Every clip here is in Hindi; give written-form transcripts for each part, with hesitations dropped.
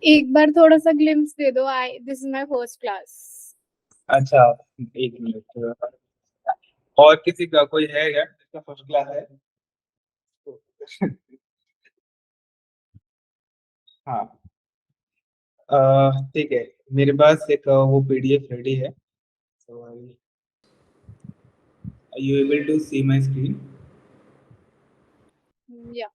एक बार थोड़ा सा ग्लिम्स दे दो। I this is my first class. अच्छा, एक मिनट। और किसी का कोई है क्या जिसका फर्स्ट क्लास है? हाँ। ठीक है। मेरे पास एक वो पीडीएफ रेडी है। So you able to see my screen? या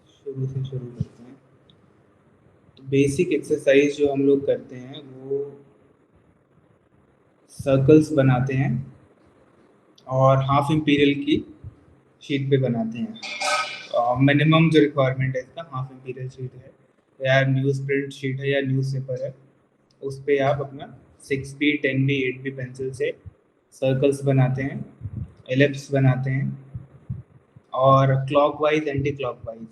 शुरू से शुरू करते हैं। बेसिक एक्सरसाइज जो हम लोग करते हैं वो सर्कल्स बनाते हैं और हाफ इंपीरियल की शीट पे बनाते हैं। मिनिमम जो रिक्वायरमेंट है इसका हाफ इंपीरियल शीट है या न्यूज़ प्रिंट शीट है या न्यूज़पेपर है। उस पे आप अपना 6B 10B 8B पेंसिल से सर्कल्स बनाते हैं, एलिप्स बनाते हैं और क्लॉकवाइज एंटी क्लॉकवाइज,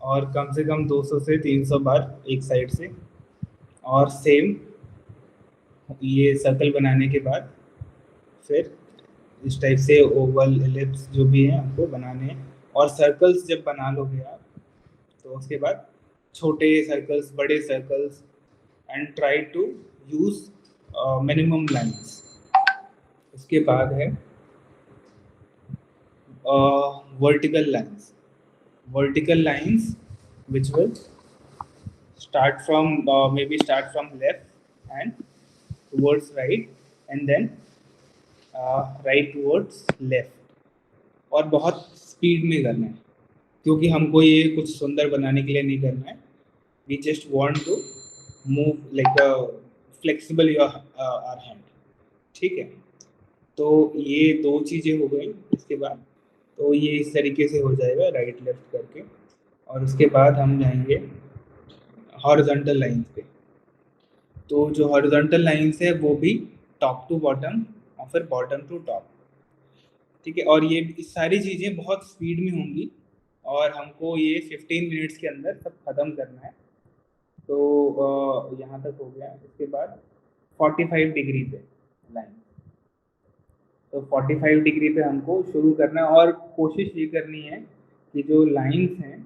और कम से कम 200 से 300 बार एक साइड से। और सेम ये सर्कल बनाने के बाद फिर इस टाइप से ओवल एलिप्स जो भी हैं आपको बनाने हैं। और सर्कल्स जब बना लोगे आप तो उसके बाद छोटे सर्कल्स, बड़े circles, and try to use minimum lines. उसके बाद है vertical lines. Vertical lines which will start from maybe start from left and towards right, and then right towards left, और बहुत स्पीड में करना है क्योंकि हमको ये कुछ सुंदर बनाने के लिए नहीं करना है। We just want to move like flexible your our hand. ठीक है। तो ये दो चीज़ें हो गई। इसके बाद तो ये इस तरीके से हो जाएगा राइट लेफ्ट करके। और उसके बाद हम जाएंगे हॉरिजॉन्टल लाइंस पे। तो जो हॉरिजॉन्टल लाइंस है वो भी टॉप टू बॉटम और फिर बॉटम टू टॉप। ठीक है। और ये सारी चीज़ें बहुत स्पीड में होंगी और हमको ये 15 मिनट्स के अंदर सब खत्म करना है। तो यहाँ तक हो गया। इसके बाद 45 डिग्री पे लाइन। तो 45 डिग्री पे हमको शुरू करना है और कोशिश ये करनी है कि जो लाइंस हैं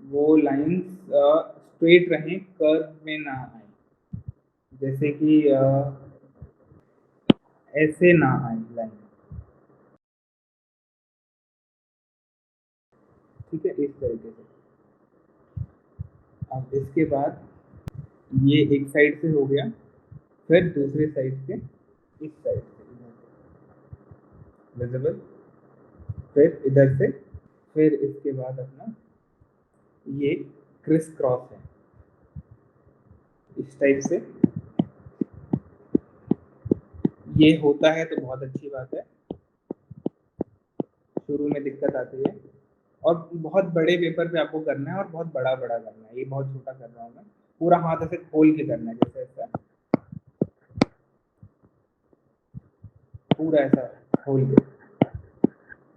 वो लाइंस स्ट्रेट रहें, कर्व में ना आए। जैसे कि ऐसे ना आए लाइन। ठीक है, इस तरीके से। अब इसके बाद ये एक साइड से हो गया, फिर दूसरे साइड से इस साइड से विजिबल, फिर इधर से, फिर इसके बाद अपना ये क्रिस क्रॉस है इस टाइप से। ये होता है तो बहुत अच्छी बात है। शुरू में दिक्कत आती है और बहुत बड़े पेपर पे आपको करना है और बहुत बड़ा बड़ा करना है। ये बहुत छोटा कर रहा हूँ मैं। पूरा हाथ ऐसे खोल के करना है, जैसे ऐसा पूरा ऐसा खोल के,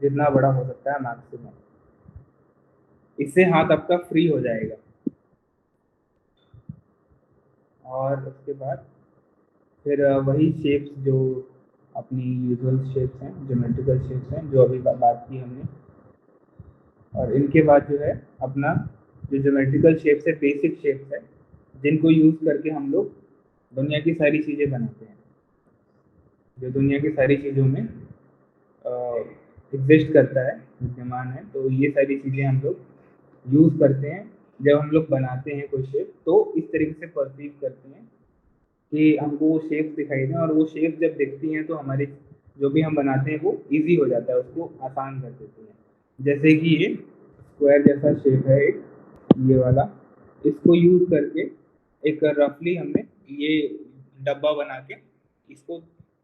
जितना बड़ा हो सकता है मैक्सिमम। इससे हाथ आपका फ्री हो जाएगा। और उसके बाद फिर वही शेप्स जो अपनी यूजुअल शेप्स हैं, ज्योमेट्रिकल शेप्स हैं जो अभी बात की हमने। और इनके बाद जो है अपना जो ज्योमेट्रिकल शेप्स है, बेसिक शेप्स है, जिनको यूज़ करके हम लोग दुनिया की सारी चीज़ें बनाते हैं, जो दुनिया की सारी चीज़ों में एग्जिस्ट करता है, विद्यमान है। तो ये सारी चीज़ें हम लोग यूज़ करते हैं जब हम लोग बनाते हैं कोई शेप। तो इस तरीके से परसीव करते हैं कि हमको वो शेप दिखाई दें, और वो शेप जब दिखती हैं तो हमारे जो भी हम बनाते हैं वो इजी हो जाता है, उसको आसान कर देते हैं। जैसे कि ये स्क्वायर जैसा शेप है एक, ये वाला, इसको यूज़ करके एक रफली हमने ये डब्बा बना के इसको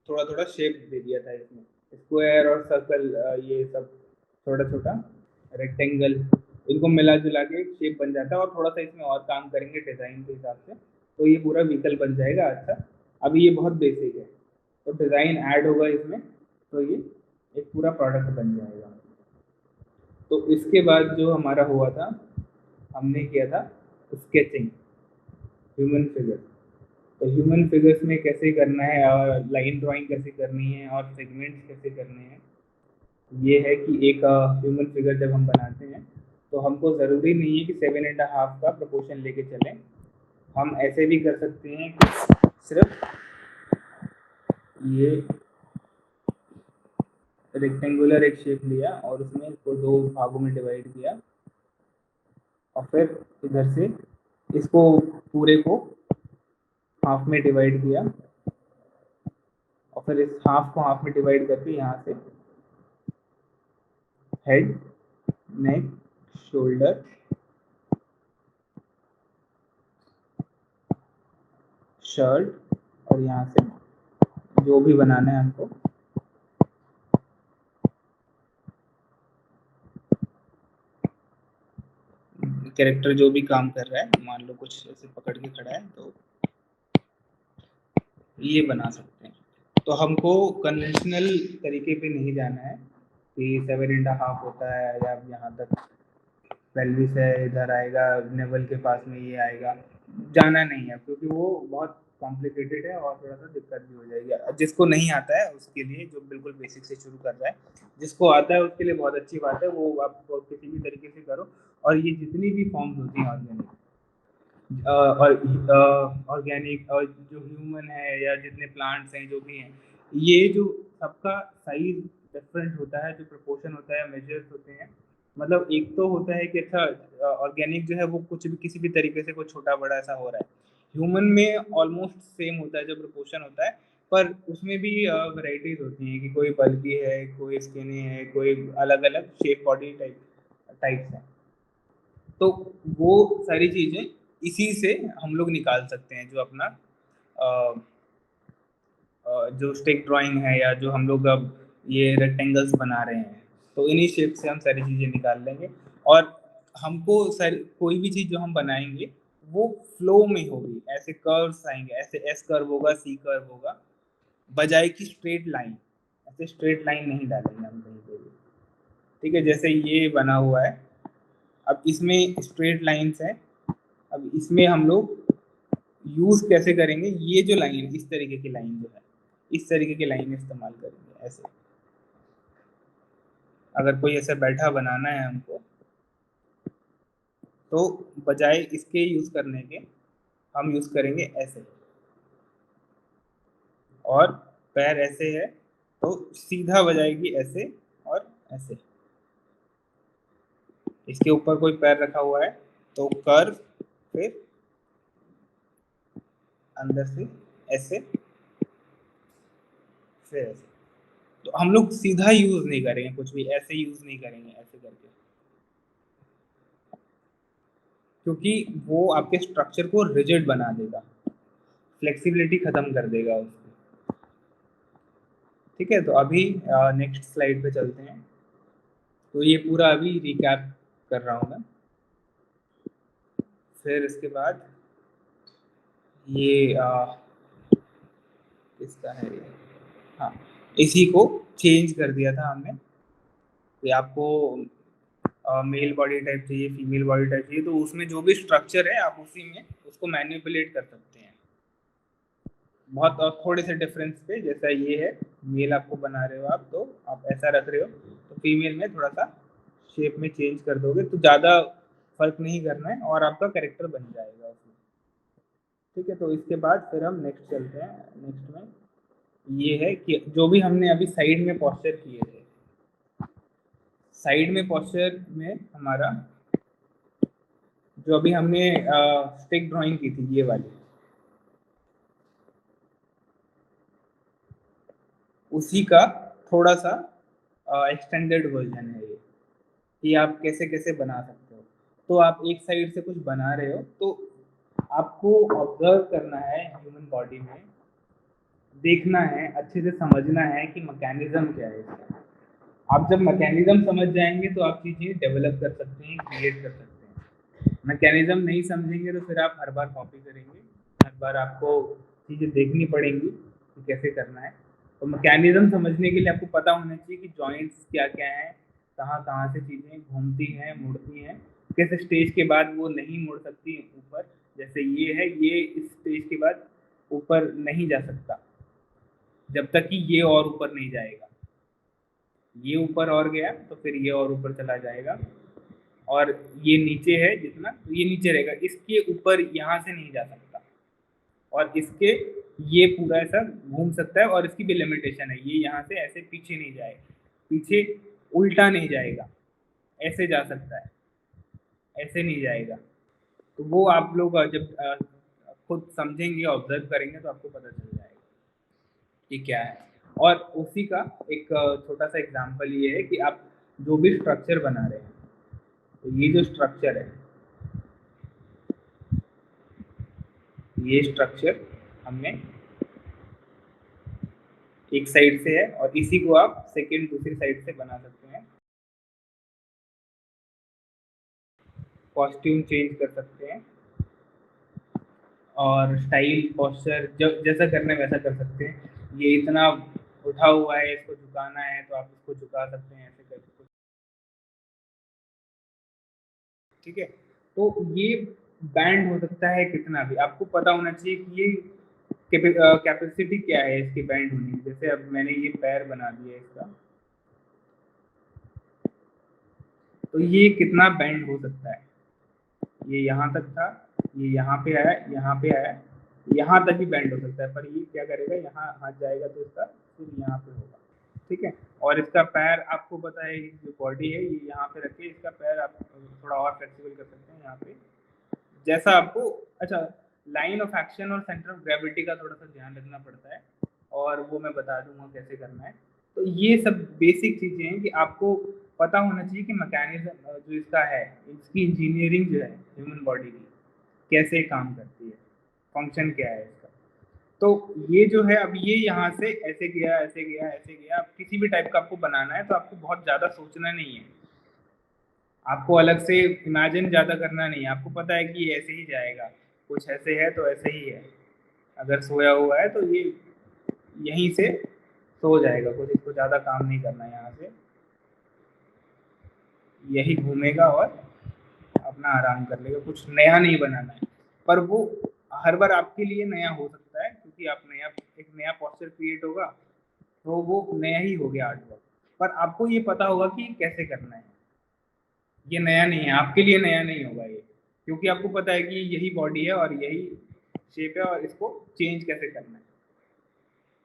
थोड़ा थोड़ा शेप दे दिया था इसमें। स्क्वायर और सर्कल, ये सब छोटा छोटा रेक्टेंगल, इनको मिला जुला के एक शेप बन जाता है। और थोड़ा सा इसमें और काम करेंगे डिज़ाइन के हिसाब से तो ये पूरा व्हीकल बन जाएगा। अच्छा, अभी ये बहुत बेसिक है, तो डिज़ाइन ऐड होगा इसमें तो ये एक पूरा प्रोडक्ट बन जाएगा। तो इसके बाद जो हमारा हुआ था, हमने किया था स्केचिंग, ह्यूमन फिगर। तो ह्यूमन फिगर्स में कैसे करना है और लाइन ड्राइंग कैसे करनी है और सेगमेंट्स कैसे करने हैं, ये है कि एक ह्यूमन फिगर जब हम बनाते हैं तो हमको ज़रूरी नहीं है कि 7.5 का प्रोपोर्शन लेके चलें। हम ऐसे भी कर सकते हैं कि सिर्फ ये रेक्टेंगुलर एक शेप लिया और उसमें इसको 2 भागों में डिवाइड किया और फिर इधर से इसको पूरे को हाफ में डिवाइड किया और फिर इस हाफ को हाफ में डिवाइड करके यहाँ से हेड, नेक, शोल्डर, शर्ट और यहाँ से जो भी बनाना है हमको कैरेक्टर जो भी काम कर रहा है, मान लो कुछ ऐसे पकड़ के खड़ा है तो ये बना सकते हैं। तो हमको कन्वेंशनल तरीके पे नहीं जाना है कि 7.5 होता है या यहाँ तक पेल्विस है, इधर आएगा नेवल के पास में ये आएगा, जाना नहीं है क्योंकि वो बहुत कॉम्प्लिकेटेड है और थोड़ा सा दिक्कत भी हो जाएगी। जिसको नहीं आता है उसके लिए, जो बिल्कुल बेसिक से शुरू कर रहा है, जिसको आता है उसके लिए बहुत अच्छी बात है, वो आप किसी भी तरीके से करो। और ये जितनी भी फॉर्म्स होती हैं ऑर्गेनिक और जो ह्यूमन है या जितने प्लांट्स हैं जो भी हैं, ये जो सबका साइज डिफरेंट होता है, जो प्रोपोर्शन होता है, मेजर्स होते हैं। मतलब एक तो होता है कि अच्छा ऑर्गेनिक जो है वो कुछ भी किसी भी तरीके से कोई छोटा बड़ा ऐसा हो रहा है, ह्यूमन में ऑलमोस्ट सेम होता है जो प्रोपोर्शन होता है, पर उसमें भी वैराइटीज होती हैं कि कोई बल्की है, कोई स्किनी है, कोई अलग अलग शेप बॉडी टाइप्स हैं। तो वो सारी चीजें इसी से हम लोग निकाल सकते हैं, जो अपना अ, जो स्टिक ड्राइंग है या जो हम लोग अब ये रेक्टेंगल्स बना रहे हैं, तो इन्हीं शेप से हम सारी चीजें निकाल लेंगे। और हमको सारी कोई भी चीज जो हम बनाएंगे वो फ्लो में होगी, ऐसे कर्व्स आएंगे, ऐसे एस कर्व होगा, सी कर्व होगा, बजाय की स्ट्रेट लाइन। ऐसे स्ट्रेट लाइन नहीं डालेंगे हम कहीं पे भी। ठीक है, जैसे ये बना हुआ है, अब इसमें स्ट्रेट लाइंस है, अब इसमें हम लोग यूज कैसे करेंगे, ये जो लाइन, इस तरीके की लाइन जो है, इस तरीके की लाइन इस्तेमाल करेंगे ऐसे। अगर कोई ऐसे बैठा बनाना है हमको, तो बजाय इसके यूज करने के हम यूज करेंगे ऐसे। और पैर ऐसे है तो सीधा बजाएगी ऐसे और ऐसे। इसके ऊपर कोई पैर रखा हुआ है तो कर्व, फिर अंदर से ऐसे, फिर ऐसे। तो हम लोग सीधा यूज नहीं करेंगे, कुछ भी ऐसे यूज नहीं करेंगे ऐसे करके, क्योंकि वो आपके स्ट्रक्चर को रिजिड बना देगा, फ्लेक्सिबिलिटी खत्म कर देगा उसकी। ठीक है, तो अभी नेक्स्ट स्लाइड पे चलते हैं। तो ये पूरा अभी रिकैप कर रहा हूँ मैं। फिर इसके बाद ये किसका है ये, हाँ, इसी को चेंज कर दिया था हमने कि आपको मेल बॉडी टाइप चाहिए, फीमेल बॉडी टाइप चाहिए, तो उसमें जो भी स्ट्रक्चर है आप उसी में उसको मैनिपुलेट कर सकते हैं बहुत। और थोड़े से डिफरेंस पे, जैसा ये है मेल आपको बना रहे हो आप, तो आप ऐसा रख रहे हो, तो फीमेल में थोड़ा सा शेप में चेंज कर दोगे, तो ज़्यादा फर्क नहीं करना है और आपका कैरेक्टर बन जाएगा उसमें। ठीक है, तो इसके बाद फिर हम नेक्स्ट चलते हैं। नेक्स्ट में ये है कि जो भी हमने अभी साइड में पोस्चर किए थे, साइड में पोस्चर में हमारा जो अभी हमने स्टिक ड्राइंग की थी ये वाली, उसी का थोड़ा सा एक्सटेंडेड वर्जन है ये, कि आप कैसे कैसे बना सकते हो। तो आप एक साइड से कुछ बना रहे हो तो आपको ऑब्जर्व करना है ह्यूमन बॉडी में, देखना है, अच्छे से समझना है कि मैकेनिज्म क्या है इसका। आप जब मैकेनिज्म समझ जाएंगे तो आप चीज़ें डेवलप कर सकते हैं, क्रिएट कर सकते हैं। मैकेनिज्म नहीं समझेंगे तो फिर आप हर बार कॉपी करेंगे, हर बार आपको चीज़ें देखनी पड़ेंगी कि कैसे करना है। तो मैकेनिज्म समझने के लिए आपको पता होना चाहिए कि जॉइंट्स क्या क्या हैं, कहाँ कहाँ से चीज़ें घूमती हैं, मुड़ती हैं, किस स्टेज के बाद वो नहीं मुड़ सकती ऊपर। जैसे ये है, ये इस स्टेज के बाद ऊपर नहीं जा सकता जब तक कि ये और ऊपर नहीं जाएगा। ये ऊपर और गया तो फिर ये और ऊपर चला जाएगा, और ये नीचे है जितना तो ये नीचे रहेगा, इसके ऊपर यहाँ से नहीं जा सकता, और इसके ये पूरा ऐसा घूम सकता है, और इसकी भी लिमिटेशन है, ये यहाँ से ऐसे पीछे नहीं जाएगा, पीछे उल्टा नहीं जाएगा, ऐसे जा सकता है, ऐसे नहीं जाएगा। तो वो आप लोग जब खुद समझेंगे, ऑब्जर्व करेंगे, तो आपको पता चल जाएगा कि क्या है। और उसी का एक छोटा सा एग्जांपल ये है कि आप जो भी स्ट्रक्चर बना रहे हैं, तो ये जो स्ट्रक्चर है, ये स्ट्रक्चर हमने एक साइड से है, और इसी को आप सेकेंड दूसरी साइड से बना सकते हैं, कॉस्ट्यूम चेंज कर सकते हैं, और स्टाइल पोस्चर जब जैसा करना है वैसा कर सकते हैं। ये इतना उठा हुआ है, इसको झुकाना है तो आप इसको झुका सकते हैं ऐसे करके, ठीक है। तो ये बैंड हो सकता है कितना भी, आपको पता होना चाहिए कि ये कैपेसिटी क्या है इसके बैंड होने की। जैसे अब मैंने ये पैर बना दिया इसका, तो ये कितना बैंड हो सकता है, ये यहाँ तक था, ये यहाँ पे आया, यहाँ पे आया, यहाँ तक भी बैंड हो सकता है, पर ये क्या करेगा, यहाँ हाथ जाएगा तो इसका फिर यहाँ पे होगा, ठीक है। और इसका पैर आपको पता है, जो बॉडी है ये यहाँ पे रखे, इसका पैर आप थोड़ा और फ्लेक्सिबल कर सकते हैं यहाँ पे, जैसा आपको। अच्छा, लाइन ऑफ एक्शन और सेंटर ऑफ ग्रेविटी का थोड़ा सा ध्यान रखना पड़ता है, और वो मैं बता दूंगा कैसे करना है। तो ये सब बेसिक चीजें हैं कि आपको पता होना चाहिए कि मैकेनिज्म जो इसका है, इसकी इंजीनियरिंग जो है ह्यूमन बॉडी की कैसे काम करती है, फंक्शन क्या है इसका। तो ये जो है, अब ये यहाँ से ऐसे गया, ऐसे गया, ऐसे गया, अब किसी भी टाइप का आपको बनाना है तो आपको बहुत ज़्यादा सोचना नहीं है, आपको अलग से इमेजिन ज़्यादा करना नहीं है, आपको पता है कि ये ऐसे ही जाएगा, कुछ ऐसे है तो ऐसे ही है, अगर सोया हुआ है तो ये यहीं से सो जाएगा, कुछ इसको ज़्यादा काम नहीं करना है, यहाँ से यही घूमेगा और अपना आराम कर लेगा, कुछ नया नहीं बनाना है। पर वो हर बार आपके लिए नया हो सकता है, क्योंकि आप नया एक नया पोस्चर क्रिएट होगा तो वो नया ही हो गया आर्ट वर्क, पर आपको ये पता होगा कि कैसे करना है, ये नया नहीं है, आपके लिए नया नहीं होगा ये, क्योंकि आपको पता है कि यही बॉडी है और यही शेप है, और इसको चेंज कैसे करना है,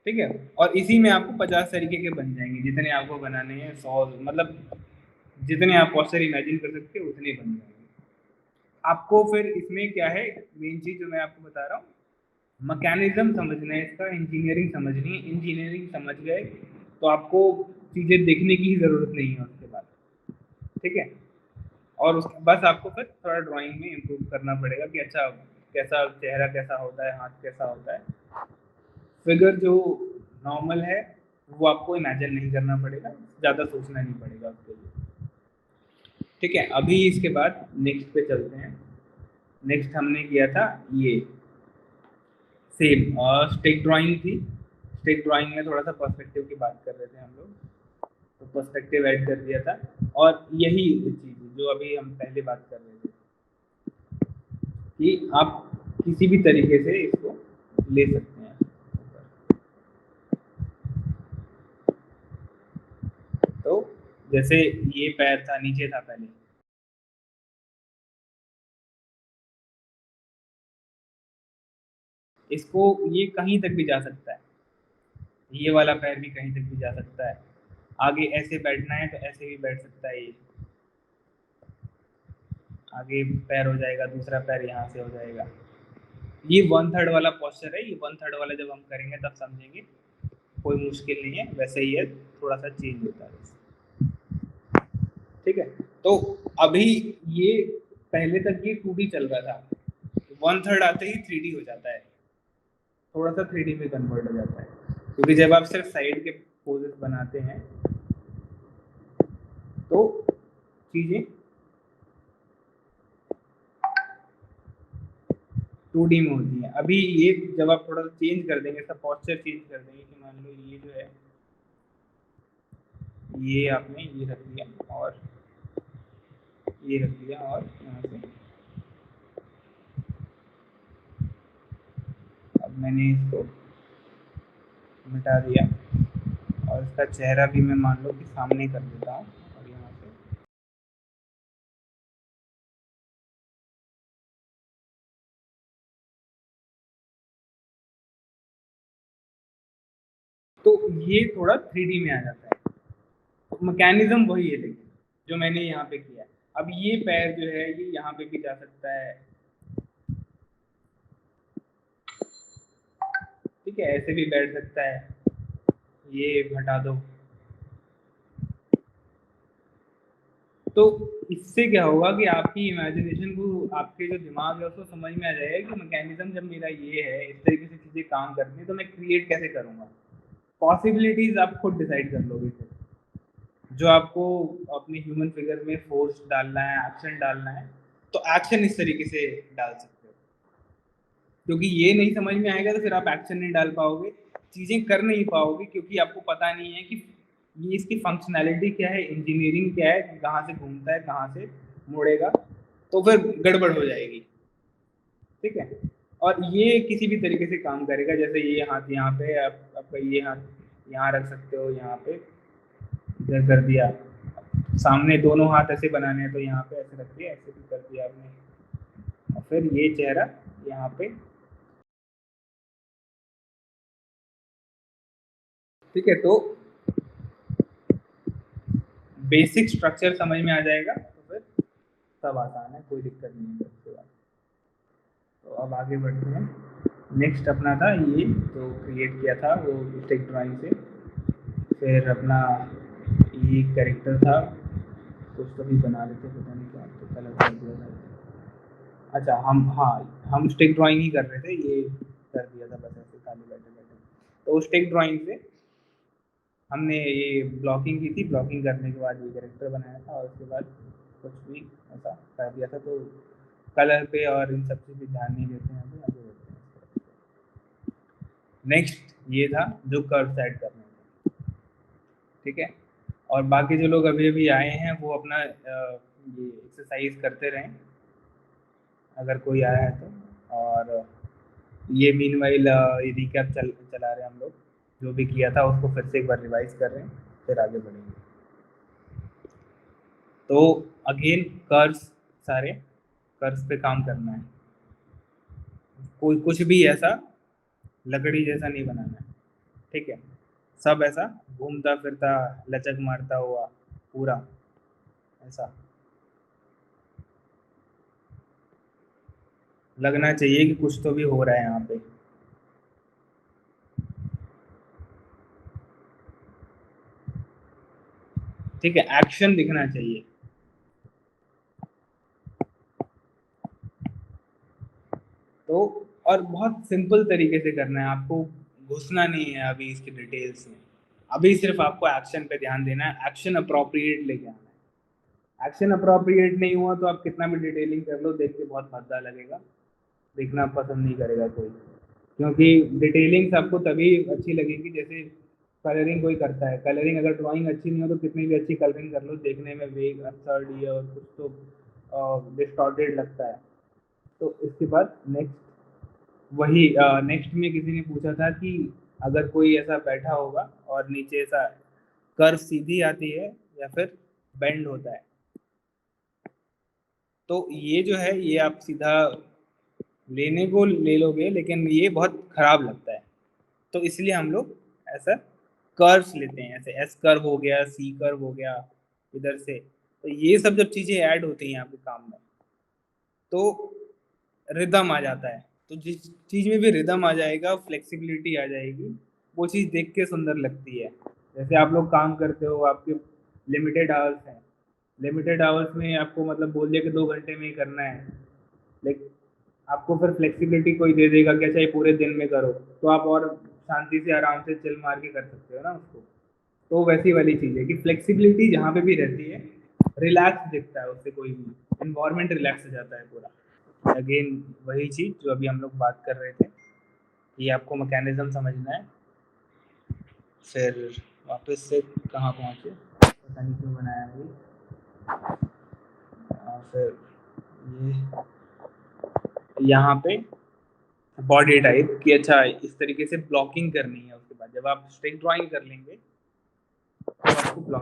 ठीक है। और इसी में आपको 50 तरीके के बन जाएंगे, जितने आपको बनाने हैं, 100, मतलब जितने आप पोस्चर इमेजिन कर सकते हो उतने बन जाएंगे। आपको फिर इसमें क्या है, मेन चीज जो मैं आपको बता रहा हूँ, मैकेनिज्म समझना है इसका, इंजीनियरिंग समझनी है, इंजीनियरिंग समझ गए तो आपको चीजें देखने की ही जरूरत नहीं है उसके बाद, ठीक है। और उसके बस आपको फिर थोड़ा ड्राइंग में इम्प्रूव करना पड़ेगा कि अच्छा कैसा चेहरा कैसा होता है, हाथ कैसा होता है, फिगर जो नॉर्मल है वो आपको इमेजिन नहीं करना पड़ेगा, ज़्यादा सोचना नहीं पड़ेगा उसके लिए, ठीक है। अभी इसके बाद नेक्स्ट पे चलते हैं। नेक्स्ट हमने किया था ये सेम और स्टिक ड्राइंग थी। स्टिक ड्राइंग में थोड़ा सा पर्सपेक्टिव की बात कर रहे थे हम लोग, तो पर्सपेक्टिव ऐड कर दिया था, और यही चीज़ जो अभी हम पहले बात कर रहे थे कि आप किसी भी तरीके से इसको ले सकते हैं। तो जैसे ये पैर था, नीचे था पहले, इसको ये कहीं तक भी जा सकता है, ये वाला पैर भी कहीं तक भी जा सकता है, आगे ऐसे बैठना है तो ऐसे भी बैठ सकता है, ये आगे पैर हो जाएगा, दूसरा पैर यहाँ से हो जाएगा। ये 1/3 वाला पोस्चर है, ये 1/3 वाला जब हम करेंगे तब समझेंगे, कोई मुश्किल नहीं है, वैसे ही है, थोड़ा सा चेंज होता है, ठीक है। तो अभी ये पहले तक ये 2D चल रहा था, 1/3 आते ही 3D हो जाता है, थोड़ा सा 3D में कन्वर्ट हो जाता है, क्योंकि जब आप सिर्फ साइड के पोजेस बनाते हैं तो चीजें 2D में होती हैं। अभी ये जब आप थोड़ा सा चेंज कर देंगे, इसका पोस्चर चेंज कर देंगे, कि मान लो ये जो है, ये आपने ये रख दिया और ये रख दिया, और यहाँ से अब मैंने इसको मिटा दिया और इसका चेहरा भी मैं मान लो कि सामने कर देता हूँ और यहाँ पे तो ये थोड़ा 3D में आ जाता है। तो मैकेनिज्म वही है, लेकिन जो मैंने यहाँ पे किया है। अब ये पैर जो है ये यहाँ पे भी जा सकता है, ठीक है, ऐसे भी बैठ सकता है, ये हटा दो। तो इससे क्या होगा कि आपकी इमेजिनेशन को, आपके जो दिमाग है उसको समझ में आ जाएगा कि मैकेनिज्म जब मेरा ये है, इस तरीके से चीज़ें काम करती हैं, तो मैं क्रिएट कैसे करूँगा। पॉसिबिलिटीज आप खुद डिसाइड कर लोगे फिर, जो आपको अपने ह्यूमन फिगर में फोर्स डालना है, एक्शन डालना है, तो एक्शन इस तरीके से डाल सकते हो। क्योंकि ये नहीं समझ में आएगा तो फिर आप एक्शन नहीं डाल पाओगे, चीज़ें कर नहीं पाओगे, क्योंकि आपको पता नहीं है कि ये इसकी फंक्शनैलिटी क्या है, इंजीनियरिंग क्या है, कहाँ से घूमता है, कहाँ से मुड़ेगा, तो फिर गड़बड़ हो जाएगी। ठीक है, और ये किसी भी तरीके से काम करेगा। जैसे ये हाथ यहाँ पे, आप आपका ये हाथ यहाँ रख सकते हो, यहाँ पे इधर कर दिया, सामने दोनों हाथ ऐसे बनाने हैं तो यहाँ पे ऐसे रख दिया, ऐसे भी कर दिया आपने, और फिर ये चेहरा यहाँ पे, ठीक है। तो बेसिक स्ट्रक्चर समझ में आ जाएगा तो फिर सब आसान है, कोई दिक्कत नहीं है उसके बाद। तो अब आगे बढ़ते हैं। नेक्स्ट अपना था ये जो क्रिएट किया था वो स्टिक ड्राइंग से, फिर अपना ये कैरेक्टर था, कुछ तो भी बना रहे थे, पता नहीं क्या, तो कलर कर दिया था। अच्छा, हम स्टिक ड्राइंग ही कर रहे थे, ये कर दिया था बस ऐसे खाली बैठे बैठे। तो स्टिक ड्राइंग से हमने ये ब्लॉकिंग की थी, ब्लॉकिंग करने के बाद ये कैरेक्टर बनाया था, और उसके बाद कुछ भी ऐसा कर दिया था। तो कलर पे और इन सब चीज़ पे ध्यान नहीं देते हैं, अभी आगे बढ़ते हैं। नेक्स्ट ये था जो कर्व सेट करने थे, ठीक है। और बाकी जो लोग अभी अभी आए हैं वो अपना ये एक्सरसाइज करते रहें, अगर कोई आया है तो। और ये मीनवाइल ये रिकैप चला रहे हैं हम लोग, जो भी किया था उसको फिर से एक बार रिवाइज कर रहे हैं, फिर आगे बढ़ेंगे। तो अगेन कर्व्स, सारे कर्व्स पे काम करना है, कोई कुछ भी ऐसा लकड़ी जैसा नहीं बनाना है, ठीक है। सब ऐसा घूमता फिरता, लचक मारता हुआ पूरा ऐसा लगना चाहिए कि कुछ तो भी हो रहा है यहाँ पे। ठीक है, एक्शन दिखना चाहिए। तो और बहुत सिंपल तरीके से करना है, आपको घुसना नहीं है अभी इसकी डिटेल्स में, अभी सिर्फ आपको एक्शन पे ध्यान देना है, एक्शन अप्रोप्रिएट लेके आना है। एक्शन अप्रोप्रिएट नहीं हुआ तो आप कितना भी डिटेलिंग कर लो, देख के बहुत भद्दा लगेगा, देखना पसंद नहीं करेगा कोई। क्योंकि डिटेलिंग्स आपको तभी अच्छी लगेगी जैसे कलरिंग कोई करता है। कलरिंग अगर ड्राइंग अच्छी नहीं हो तो कितनी भी अच्छी कलरिंग कर लो, देखने में वेग, अब्सर्ड ये और कुछ तो डिस्टॉर्टेड लगता है। तो इसके बाद नेक्स्ट वही, नेक्स्ट में किसी ने पूछा था कि अगर कोई ऐसा बैठा होगा और नीचे ऐसा कर्व सीधी आती है या फिर बेंड होता है, तो ये जो है ये आप सीधा लेने को ले लोगे, लेकिन ये बहुत खराब लगता है। तो इसलिए हम लोग ऐसा कर्व्स लेते हैं, ऐसे एस कर्व हो गया, सी कर्व हो गया इधर से। तो ये सब जब चीज़ें ऐड होती हैं यहाँ पे काम में, तो रिदम आ जाता है। तो जिस चीज़ में भी रिदम आ जाएगा, फ्लेक्सिबिलिटी आ जाएगी, वो चीज़ देख के सुंदर लगती है। जैसे आप लोग काम करते हो, आपके लिमिटेड आवर्स हैं, लिमिटेड आवर्स में आपको मतलब बोल दिया कि 2 घंटे में ही करना है, लेकिन आपको फिर फ्लेक्सिबिलिटी कोई दे देगा कि अच्छा ये पूरे दिन में करो, तो आप और शांति से आराम से चिल मार के कर सकते हो ना उसको। तो वैसी वाली चीज़ है कि फ्लेक्सिबिलिटी जहाँ पे भी रहती है, रिलैक्स दिखता है उससे, कोई भी इन्वायरमेंट रिलैक्स हो जाता है पूरा। अगेन वही चीज़ जो अभी हम लोग बात कर रहे थे, ये आपको मैकेनिज्म समझना है। फिर वापस से कहाँ पहुँचे, पता नहीं क्यों बनाया है फिर ये यहाँ पे बॉडी टाइप की, अच्छा इस तरीके से ब्लॉकिंग करनी है। उसके बाद जब आप स्ट्रिक ड्राइंग कर लेंगे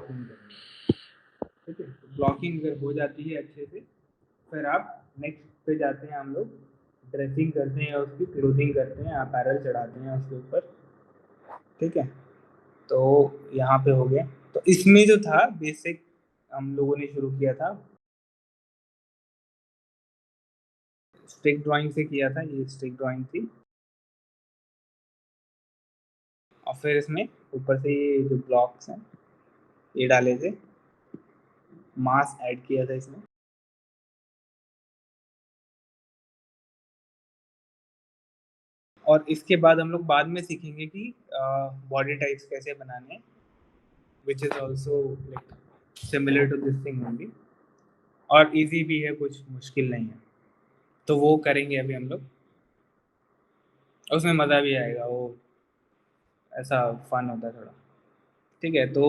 ब्लॉकिंग करेंगे। ठीक है, ब्लॉकिंग अगर हो जाती है अच्छे से, फिर आप नेक्स्ट पे जाते हैं, हम लोग ड्रेसिंग करते हैं, उसकी क्लोथिंग करते हैं, अपैरल चढ़ाते हैं उसके ऊपर। ठीक है, तो यहाँ पे हो गया। तो इसमें जो था बेसिक हम लोगों ने शुरू किया था, स्टिक ड्राइंग से किया था, ये स्टिक ड्राइंग थी। और फिर इसमें ऊपर से ये जो ब्लॉक्स हैं ये डाले थे, मास ऐड किया था इसमें। और इसके बाद हम लोग बाद में सीखेंगे कि बॉडी टाइप्स कैसे बनाने, which is also like similar to this thing only, और इजी भी है, कुछ मुश्किल नहीं है। तो वो करेंगे अभी हम लोग, उसमें मज़ा भी आएगा, वो ऐसा फन होता है थोड़ा। ठीक है, तो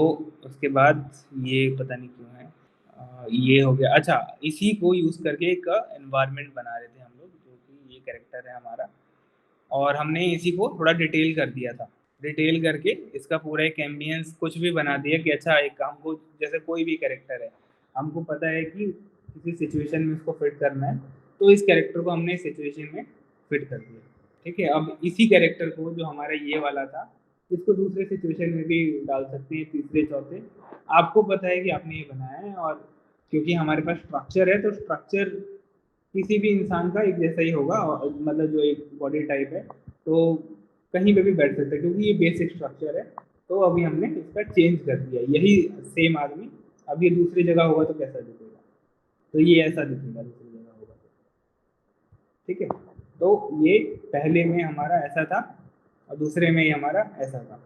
उसके बाद ये पता नहीं क्यों है, ये हो गया। अच्छा, इसी को यूज़ करके एक एनवायरनमेंट बना रहे थे हम लोग, जो कि ये कैरेक्टर है हमारा, और हमने इसी को थोड़ा डिटेल कर दिया था। डिटेल करके इसका पूरा एक एम्बियंस कुछ भी बना दिया कि अच्छा, एक हमको जैसे कोई भी कैरेक्टर है, हमको पता है कि किसी सिचुएशन में इसको फिट करना है, तो इस कैरेक्टर को हमने सिचुएशन में फिट कर दिया। ठीक है, अब इसी कैरेक्टर को, जो हमारा ये वाला था, इसको दूसरे सिचुएशन में भी डाल सकते हैं, तीसरे चौथे। आपको पता है कि आपने ये बनाया है, और क्योंकि हमारे पास स्ट्रक्चर है, तो स्ट्रक्चर किसी भी इंसान का एक जैसा ही होगा, मतलब जो एक बॉडी टाइप है, तो कहीं पे भी बैठ सकते हैं, क्योंकि ये बेसिक स्ट्रक्चर है। तो अभी हमने इसका चेंज कर दिया, यही सेम आदमी अब ये दूसरी जगह होगा तो कैसा दिखेगा, तो ये ऐसा दिखेगा दूसरी जगह होगा तो। ठीक है, तो ये पहले में हमारा ऐसा था और दूसरे में हमारा ऐसा था।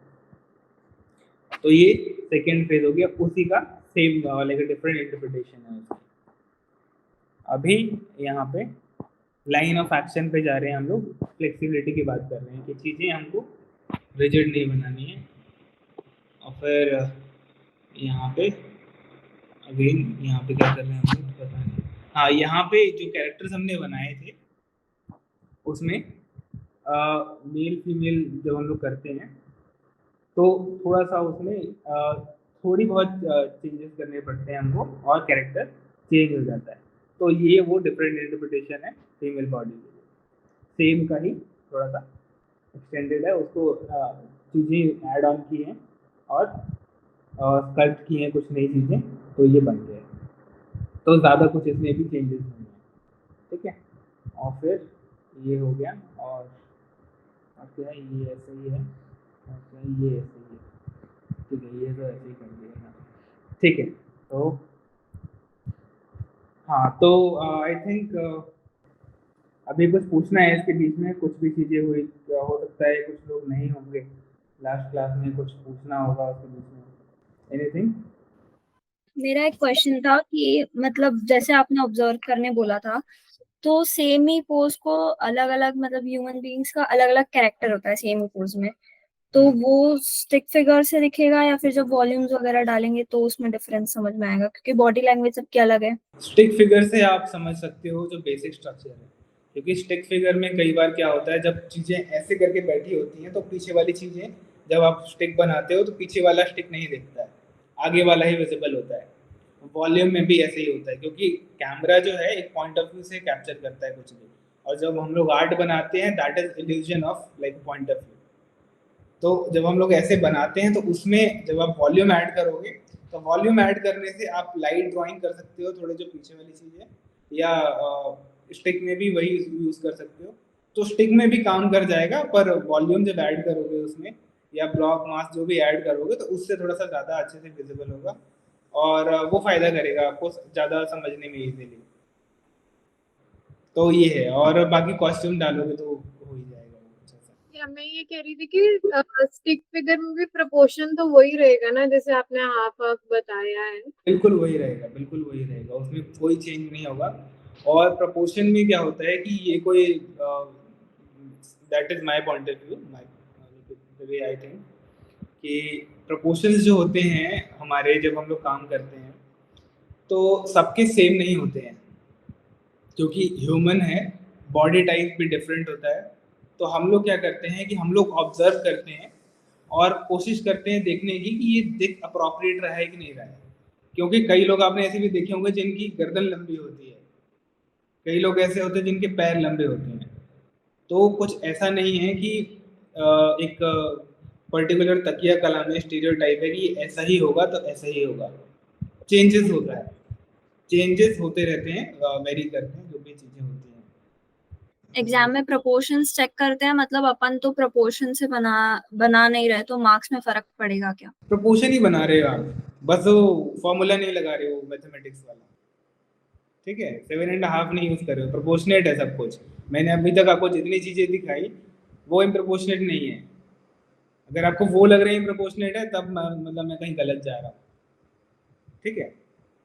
तो ये सेकेंड फेज हो गया, उसी का सेम लाइक डिफरेंट इंटरप्रिटेशन है उसकी। अभी यहाँ पे लाइन ऑफ एक्शन पे जा रहे हैं हम लोग, फ्लेक्सिबिलिटी की बात कर रहे हैं कि चीज़ें हमको रिजिड नहीं बनानी है। और फिर यहाँ पे अगेन यहाँ पे क्या कर रहे हैं हम लोग पता नहीं। हाँ, यहाँ पे जो कैरेक्टर्स हमने बनाए थे उसमें मेल फीमेल जब हम लोग करते हैं, तो थोड़ा सा उसमें थोड़ी बहुत चेंजेस करने पड़ते हैं हमको, और कैरेक्टर चेंज हो जाता है। तो ये वो डिफरेंट इंटरप्रिटेशन है फीमेल बॉडी के लिए, सेम का ही थोड़ा सा एक्सटेंडेड है, उसको चीज़ें ऐड ऑन की हैं और स्कल्प्ट की हैं कुछ नई चीज़ें, तो ये बन गया है। तो ज़्यादा कुछ इसमें भी चेंजेस नहीं है। ठीक है, और फिर ये हो गया, और क्या है, ये ऐसे ही है, और क्या है, ये ऐसे ही है। ठीक है, ये तो ऐसे ही कर दिया। ठीक है, तो हाँ, तो आई थिंक अभी कुछ पूछना है इसके बीच में, कुछ भी चीज़ें हुई हो सकता है, कुछ लोग नहीं होंगे लास्ट क्लास में, कुछ पूछना होगा उसके बीच में, एनीथिंग? मेरा एक क्वेश्चन था कि मतलब जैसे आपने ऑब्जर्व करने बोला था, तो सेम ही पोज को अलग अलग, मतलब ह्यूमन बीइंग्स का अलग अलग कैरेक्टर होता है सेम ही पोज में, तो वो स्टिक फिगर से दिखेगा या फिर जब वॉल्यूम्स वगैरह डालेंगे तो उसमें डिफरेंस समझ में आएगा, क्योंकि बॉडी लैंग्वेज सबकी अलग है। स्टिक फिगर से आप समझ सकते हो जो बेसिक स्ट्रक्चर है, क्योंकि स्टिक फिगर में कई बार क्या होता है, जब चीज़ें ऐसे करके बैठी होती हैं तो पीछे वाली चीज़ें, जब आप स्टिक बनाते हो तो पीछे वाला स्टिक नहीं दिखता है, आगे वाला ही विजिबल होता है। वॉल्यूम में भी ऐसे ही होता है, क्योंकि कैमरा जो है एक पॉइंट ऑफ व्यू से कैप्चर करता है कुछ भी, और जब हम लोग आर्ट बनाते हैं that is illusion of like point of view. तो जब हम लोग ऐसे बनाते हैं तो उसमें जब आप वॉल्यूम ऐड करोगे, तो वॉल्यूम ऐड करने से आप लाइट ड्राइंग कर सकते हो, थोड़े जो पीछे वाली चीज़ है, या स्टिक में भी वही यूज़ कर सकते हो। तो स्टिक में भी काम कर जाएगा, पर वॉल्यूम जब ऐड करोगे उसमें, या ब्लॉक मास जो भी ऐड करोगे, तो उससे थोड़ा सा ज़्यादा अच्छे से विजिबल होगा, और वो फ़ायदा करेगा आपको ज़्यादा समझने में इजीली। तो ये है, और बाकी कॉस्ट्यूम डालोगे तो हो ही जाएगा वो कुछ ऐसा। या मैं ये कह रही थी कि स्टिक फिगर में भी प्रोपोर्शन तो वही रहेगा ना, जैसे आपने हाफ हाफ बताया है। बिल्कुल वही रहेगा, बिल्कुल वही रहेगा, उसमें कोई चेंज नहीं होगा। और प्रपोर्शन में क्या होता है कि ये कोई that is my point of view, my the way I think, कि प्रपोर्शंस जो होते हैं हमारे, जब हम लोग काम करते हैं तो सबके सेम नहीं होते हैं, क्योंकि ह्यूमन है, बॉडी टाइप भी डिफरेंट होता है। तो हम लोग क्या करते हैं कि हम लोग ऑब्जर्व करते हैं और कोशिश करते हैं देखने की कि ये दिख अप्रोप्रिएट रहा है कि नहीं रहा है, क्योंकि कई लोग आपने ऐसे भी देखे होंगे जिनकी गर्दन लंबी होती है, कई लोग ऐसे होते हैं जिनके पैर लंबे होते हैं। तो कुछ ऐसा नहीं है कि एक पर्टिकुलर तकिया कलाम में स्टीरियोटाइप है कि ऐसा ही होगा तो ऐसा ही होगा। चेंजेस होता है, चेंजेस होते रहते हैं, वेरी करते हैं जो भी चीजें होती हैं। एग्जाम में प्रोपोर्शंस चेक करते हैं, मतलब अपन तो प्रोपोर्शन से बना नहीं रहे तो मार्क्स में फर्क पड़ेगा क्या? प्रोपोर्शन ही बना रहे हो आप, बस वो फॉर्मूला नहीं लगा रहे हो मैथमेटिक्स वाला, ठीक है, 7.5 नहीं यूज कर रहे हो, प्रोपोर्शनेट है सब कुछ। मैंने अभी तक आपको जितनी चीजें दिखाई वो इम्प्रोपोर्शनेट नहीं है। अगर आपको वो लग रही है इम्प्रोपोर्शनेट है तब मतलब मैं कहीं गलत जा रहा हूँ, ठीक है।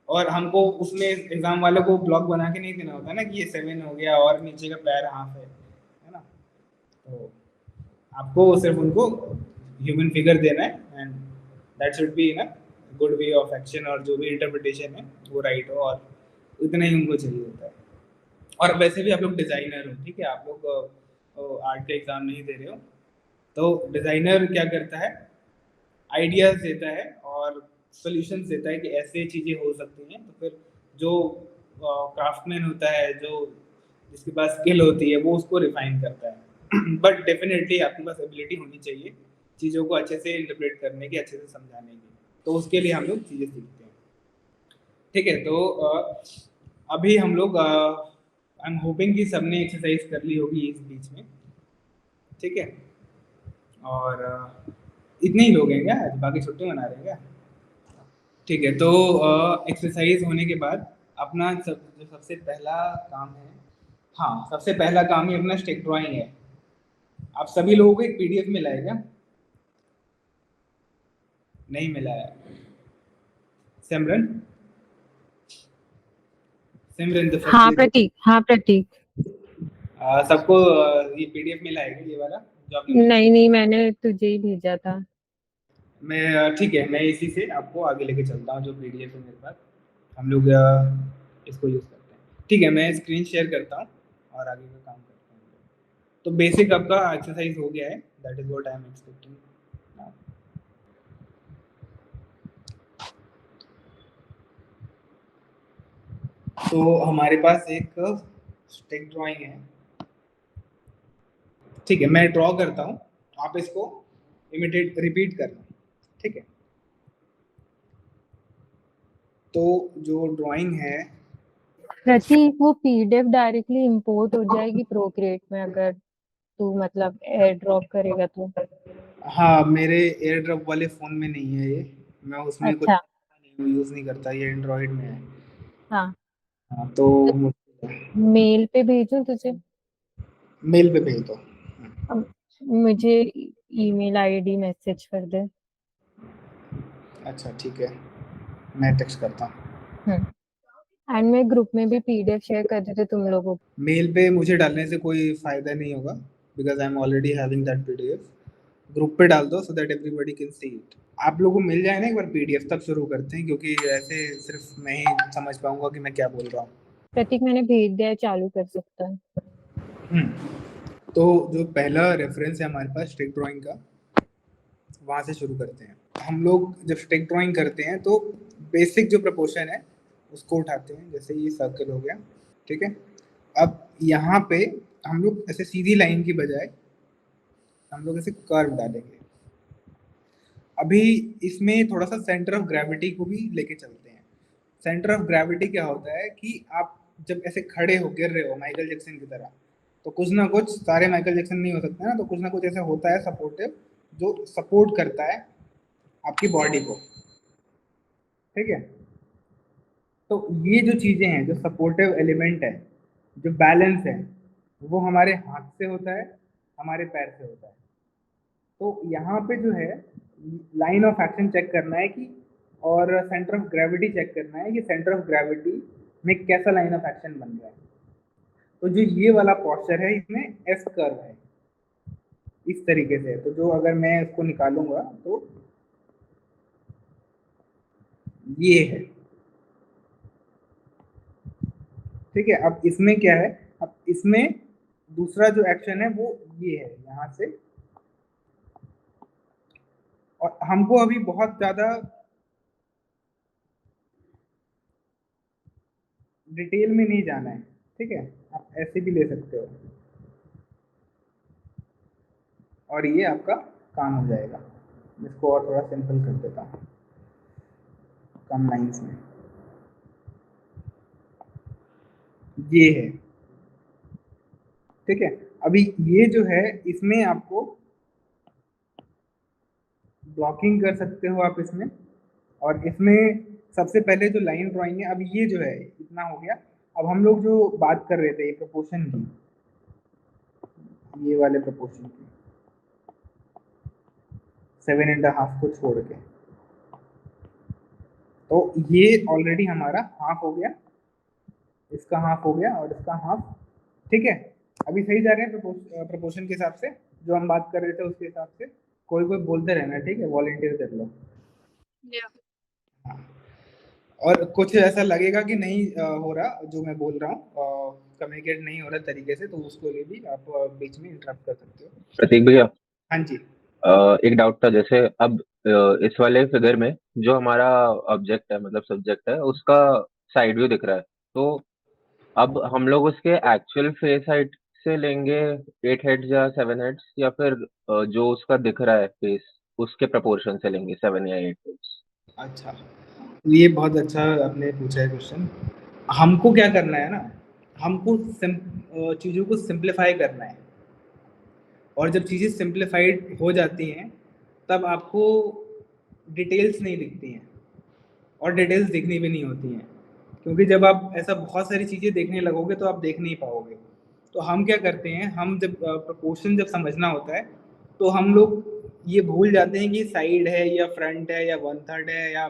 और हमको उसमें एग्जाम वाले को ब्लॉक बना के नहीं देना होता ना कि ये 7 हो गया और नीचे का पैर हाफ है ना। तो आपको सिर्फ उनको ह्यूमन फिगर देना है and that should be in a good way of action, और जो भी इंटरप्रिटेशन है वो राइट हो, और इतना ही उनको चाहिए होता है। और वैसे भी आप लोग डिज़ाइनर हो, ठीक है, आप लोग आर्ट का एग्ज़ाम नहीं दे रहे हो। तो डिज़ाइनर क्या करता है, आइडियाज़ देता है और सॉल्यूशंस देता है कि ऐसे चीज़ें हो सकती हैं। तो फिर जो क्राफ्टमैन होता है, जो जिसके पास स्किल होती है, वो उसको रिफाइन करता है। बट डेफिनेटली आपके पास एबिलिटी होनी चाहिए चीज़ों को अच्छे से इंटरप्रेट करने की, अच्छे से समझाने की। तो उसके लिए हम लोग चीज़ें सीखते हैं, ठीक है। तो अभी हम लोग आई एम होपिंग कि सबने एक्सरसाइज कर ली होगी इस बीच में, ठीक है। और इतने ही लोग हैं क्या आज, बाकी छुट्टी मना रहे हैं क्या? ठीक है, तो एक्सरसाइज होने के बाद अपना जो सबसे पहला काम है, हाँ सबसे पहला काम ही अपना स्टिक ड्राइंग है। आप सभी लोगों को एक पीडीएफ मिला है क्या? नहीं मिला है? सिमरन, सिमरन तो हाँ फर्स्ट, प्रतीक, हाँ प्रतीक। सबको ये पीडीएफ मिला है क्या, ये वाला जो आपने मुझे नहीं शेयर? नहीं, मैंने तुझे ही भेजा था। मैं ठीक है, मैं इसी से आपको आगे लेके चलता हूँ, जो पीडीएफ है मेरे पास, हम लोग इसको यूज़ करते हैं, ठीक है। मैं स्क्रीन शेयर करता हूँ और आगे का काम करते हैं। तो बेसिक आपका एक्सरसाइज हो गया है, that is what I am expecting. तो हमारे पास एक स्टिक ड्राइंग है, ठीक है, मैं ड्रॉ करता हूँ, आप इसको इमिटेट रिपीट करना, ठीक है। तो जो ड्राइंग है, प्रतीक, वो पीडीएफ डायरेक्टली इंपोर्ट हो जाएगी प्रोक्रिएट में, अगर तू मतलब एयर ड्रॉप करेगा तो। हाँ मेरे एयर ड्रॉप वाले फ़ोन में नहीं है ये, मैं उसमें कुछ अच्छा। यूज़ नहीं करता, ये एंड्रॉयड में है। हाँ, हाँ तो तो मेल पे भेजूं तुझे? मेल पे भेज दो। अब मुझे ईमेल आईडी मैसेज कर दे। अच्छा ठीक है, मैं टेक्स्ट करता हूँ। एंड मैं ग्रुप में भी पीडीएफ शेयर कर देते तुम लोगों को। मेल पे मुझे डालने से कोई फ़ायदा नहीं होगा, because I am already having that PDF. Group पे डाल दो so that everybody can see it. आप लोगों को मिल जाए ना एक बार पीडीएफ, तब शुरू करते हैं, क्योंकि ऐसे सिर्फ मैं ही समझ पाऊंगा कि मैं क्या बोल रहा हूँ। प्रतीक, मैंने भेज दिया है, चालू कर सकता है। तो जो पहला रेफरेंस है हमारे पास स्टिक ड्राइंग का, वहाँ से शुरू करते हैं। हम लोग जब स्टिक ड्राइंग करते हैं तो बेसिक जो प्रपोर्शन है उसको उठाते हैं, जैसे ये सर्कल हो गया, ठीक है। अब यहाँ पे हम लोग ऐसे सीधी लाइन की बजाय हम लोग ऐसे कर्व डालेंगे। अभी इसमें थोड़ा सा सेंटर ऑफ ग्रेविटी को भी लेके चलते हैं। सेंटर ऑफ ग्रेविटी क्या होता है कि आप जब ऐसे खड़े हो गिर रहे हो माइकल जैक्सन की तरह, तो कुछ ना कुछ, सारे माइकल जैक्सन नहीं हो सकते ना, तो कुछ ना कुछ ऐसा होता है सपोर्टिव जो सपोर्ट करता है आपकी बॉडी को, ठीक है। तो ये जो चीज़ें हैं, जो सपोर्टिव एलिमेंट है, जो बैलेंस है, वो हमारे हाथ से होता है, हमारे पैर से होता है। तो यहाँ पे जो है लाइन ऑफ एक्शन चेक करना है कि, और सेंटर ऑफ ग्रेविटी चेक करना है कि सेंटर ऑफ ग्रेविटी में कैसा लाइन ऑफ एक्शन बन रहा है। तो जो ये वाला पॉस्चर है इसमें एस कर्व है इस तरीके से। तो जो अगर मैं इसको निकालूंगा तो ये है, ठीक है। अब इसमें क्या है, अब इसमें दूसरा जो एक्शन है वो ये है, यहाँ से और हमको अभी बहुत ज़्यादा डिटेल में नहीं जाना है, ठीक है, आप ऐसे भी ले सकते हो और ये आपका काम हो जाएगा। इसको और थोड़ा सिंपल कर देता हूँ कम लाइंस में। ये है, ठीक है। अभी ये जो है इसमें आपको ब्लॉकिंग कर सकते हो आप इसमें, और इसमें सबसे पहले जो लाइन ड्राइंग है, अब ये जो है इतना हो गया। अब हम लोग जो बात कर रहे थे प्रपोर्शन की, ये वाले प्रपोर्शन की 7.5 को छोड़ के, तो ये ऑलरेडी हमारा हाफ हो गया, इसका हाफ हो गया और इसका हाफ, ठीक है। अभी सही जा रहे हैं प्रपोर्शन के हिसाब से, जो हम बात कर रहे थे उसके हिसाब से। कोई कोई बोलते रहना, ठीक है, वॉलंटियर कर लो। हाँ। और कुछ ऐसा लगेगा कि नहीं हो रहा जो मैं बोल रहा हूँ, कम्युनिकेट नहीं हो रहा तरीके से, तो उसको लिए भी आप बीच में इंटरप्ट कर सकते हो। प्रतीक भैया, हाँ जी। एक डाउट था। जैसे अब इस वाले फिगर में जो हमारा ऑब्जेक्ट है, मतलब सब्जेक्ट है, उसका साइड व्यू दिख रहा है। तो अब हम लोग उसके एक्चुअल फेस हाइट से लेंगे 8 हेड्स या 7 हेड्स, या फिर जो उसका दिख रहा है फेस उसके प्रपोर्शन से लेंगे 7 या 8 हेड्स? अच्छा, ये बहुत अच्छा आपने पूछा है क्वेश्चन। हमको क्या करना है ना, हमको चीज़ों को सिंप्लीफाई करना है, और जब चीज़ें सिंप्लीफाइड हो जाती हैं तब आपको डिटेल्स नहीं दिखती हैं, और डिटेल्स दिखनी भी नहीं होती हैं, क्योंकि जब आप ऐसा बहुत सारी चीज़ें देखने लगोगे तो आप देख नहीं पाओगे। तो हम क्या करते हैं, हम जब प्रपोर्शन जब समझना होता है तो हम लोग ये भूल जाते हैं कि साइड है या फ्रंट है या 1/3 है, या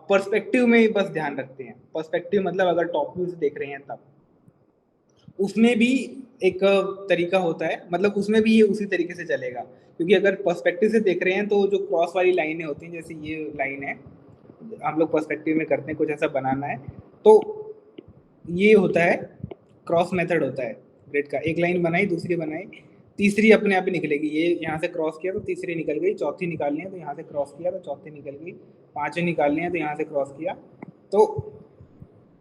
पर्सपेक्टिव में बस ध्यान रखते हैं। पर्सपेक्टिव मतलब अगर टॉप व्यू से देख रहे हैं तब, उसमें भी एक तरीका होता है, मतलब उसमें भी ये उसी तरीके से चलेगा। क्योंकि अगर पर्सपेक्टिव से देख रहे हैं तो जो क्रॉस वाली लाइनें होती हैं, जैसे ये लाइन है, हम लोग पर्सपेक्टिव में करते हैं, कुछ ऐसा बनाना है तो ये होता है क्रॉस मेथड होता है ग्रिड का। एक लाइन बनाई, दूसरी बनाई, तीसरी अपने आप ही निकलेगी। ये यहाँ से क्रॉस किया तो तीसरी निकल गई, चौथी निकालनी है तो यहाँ से क्रॉस किया तो चौथी निकल गई, पांचवी निकालनी है तो यहाँ से क्रॉस किया। तो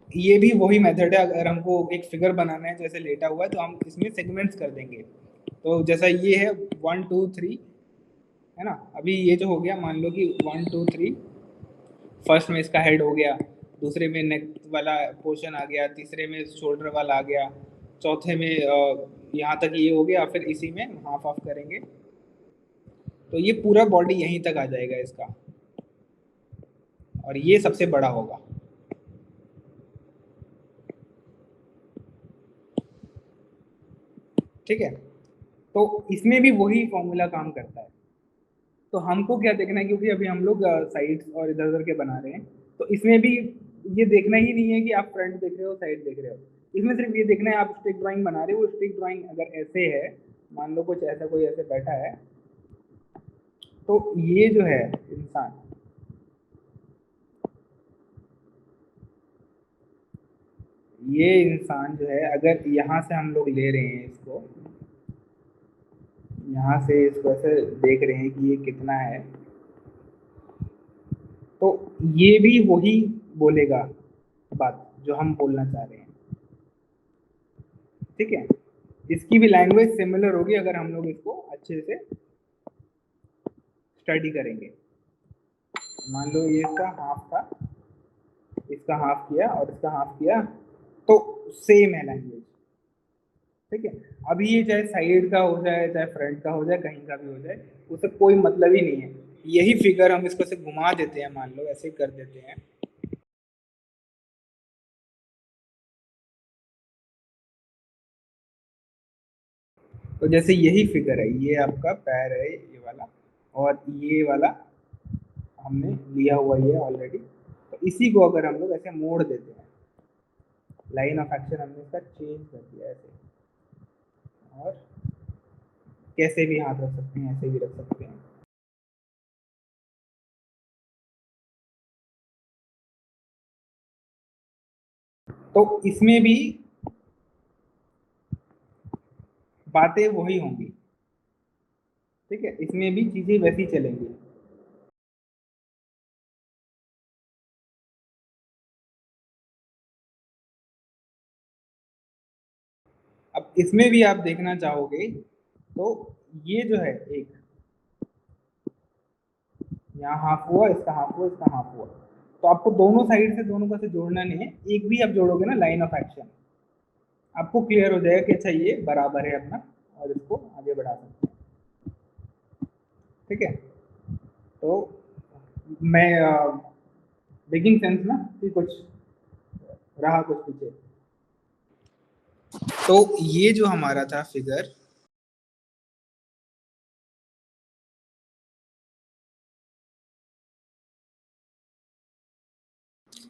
ये भी वही मेथड है। अगर हमको एक फिगर बनाना है जैसे लेटा हुआ है, तो हम इसमें सेगमेंट्स कर देंगे। तो जैसा ये है 1 2 3, है ना। अभी ये जो हो गया, मान लो कि 1 2 3, फर्स्ट में इसका हेड हो गया, दूसरे में नेक वाला पोर्शन आ गया, तीसरे में शोल्डर वाला आ गया, चौथे में यहाँ तक ये हो गया, फिर इसी में हाफ ऑफ करेंगे तो ये पूरा बॉडी यहीं तक आ जाएगा इसका, और ये सबसे बड़ा होगा। ठीक है, तो इसमें भी वही फॉर्मूला काम करता है। तो हमको क्या देखना है, क्योंकि अभी हम लोग साइड्स और इधर उधर के बना रहे हैं, तो इसमें भी ये देखना ही नहीं है कि आप फ्रंट देख रहे हो साइड देख रहे हो। इसमें सिर्फ ये देखना है, आप स्टिक ड्राइंग बना रहे हो, स्टिक ड्राइंग अगर ऐसे है, मान लो कुछ ऐसा कोई ऐसे बैठा है, तो ये जो है इंसान, ये इंसान जो है, अगर यहाँ से हम लोग ले रहे हैं इसको, यहाँ से इसको ऐसे देख रहे हैं कि ये कितना है, तो ये भी वही बोलेगा बात जो हम बोलना चाह रहे हैं। ठीक है, इसकी भी लैंग्वेज सिमिलर होगी अगर हम लोग इसको अच्छे से स्टडी करेंगे। मान लो ये इसका हाफ था, इसका हाफ किया और इसका हाफ किया, तो सेम है लैंग्वेज। ठीक है, अभी ये चाहे साइड का हो जाए, चाहे फ्रंट का हो जाए, कहीं का भी हो जाए, उससे कोई मतलब ही नहीं है। यही फिगर हम इसको से घुमा देते हैं, मान लो ऐसे कर देते हैं, तो जैसे यही फिगर है, ये आपका पैर है ये वाला, और ये वाला हमने लिया हुआ ये ऑलरेडी। तो इसी को अगर हम लोग ऐसे मोड़ देते हैं, लाइन ऑफ एक्शन हमने इसका चेंज कर दिया ऐसे, और कैसे भी हाथ रख सकते हैं, ऐसे भी रख सकते हैं। तो इसमें भी बातें वही होंगी। ठीक है, इसमें भी चीजें वैसी चलेंगी। अब इसमें भी आप देखना चाहोगे तो ये जो है एक यहाँ हाफ हुआ, इसका हाफ हुआ, इसका हाफ हुआ, तो आपको दोनों साइड से दोनों का से जोड़ना नहीं है, एक भी आप जोड़ोगे ना लाइन ऑफ एक्शन, आपको क्लियर हो जाएगा कि अच्छा ये बराबर है अपना और इसको आगे बढ़ा सकते हैं। ठीक है, तो मैं मेकिंग सेंस ना कि कुछ रहा कुछ पीछे। तो ये जो हमारा था फिगर,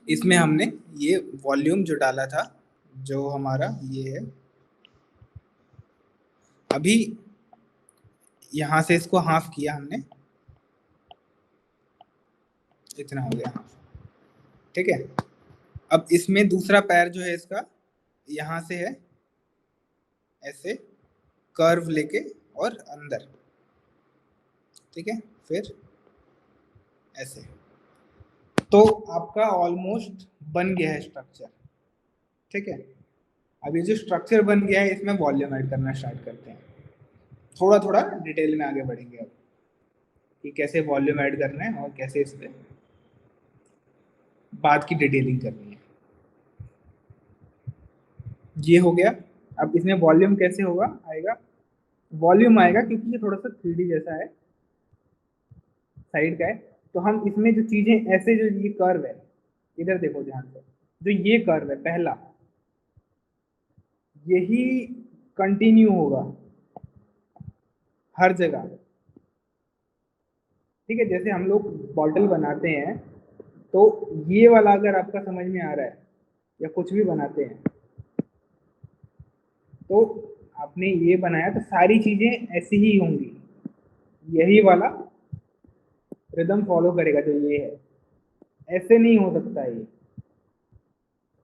इसमें हमने ये वॉल्यूम जो डाला था जो हमारा ये है, अभी यहां से इसको हाफ किया हमने, इतना हो गया हाफ। ठीक है, अब इसमें दूसरा पैर जो है इसका यहां से है ऐसे कर्व लेके और अंदर, ठीक है, फिर ऐसे, तो आपका ऑलमोस्ट बन गया है स्ट्रक्चर। ठीक है, अब ये जो स्ट्रक्चर बन गया है इसमें वॉल्यूम ऐड करना स्टार्ट करते हैं, थोड़ा थोड़ा डिटेल में आगे बढ़ेंगे अब कि कैसे वॉल्यूम ऐड करना है और कैसे इसमें बाद की डिटेलिंग करनी है। ये हो गया। अब इसमें वॉल्यूम कैसे होगा आएगा, वॉल्यूम आएगा क्योंकि ये थोड़ा सा 3D जैसा है, साइड का है, तो हम इसमें जो चीजें ऐसे, जो ये कर्व है, इधर देखो ध्यान से, जो ये कर्व है पहला, यही कंटिन्यू होगा हर जगह। ठीक है, जैसे हम लोग बॉटल बनाते हैं तो ये वाला अगर आपका समझ में आ रहा है या कुछ भी बनाते हैं तो आपने ये बनाया तो सारी चीजें ऐसी ही होंगी, यही वाला रिदम फॉलो करेगा जो ये है, ऐसे नहीं हो सकता ये,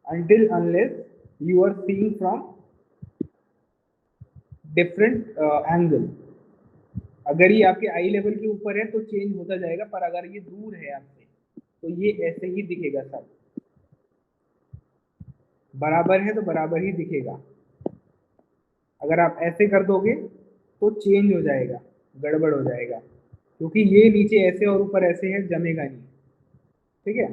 until unless you are seeing from different angle। अगर ये आपके आई लेवल के ऊपर है तो चेंज होता जाएगा, पर अगर ये दूर है आपसे तो ये ऐसे ही दिखेगा, सब बराबर है तो बराबर ही दिखेगा। अगर आप ऐसे कर दोगे तो चेंज हो जाएगा, गड़बड़ हो जाएगा, क्योंकि ये नीचे ऐसे और ऊपर ऐसे है, जमेगा नहीं। ठीक है,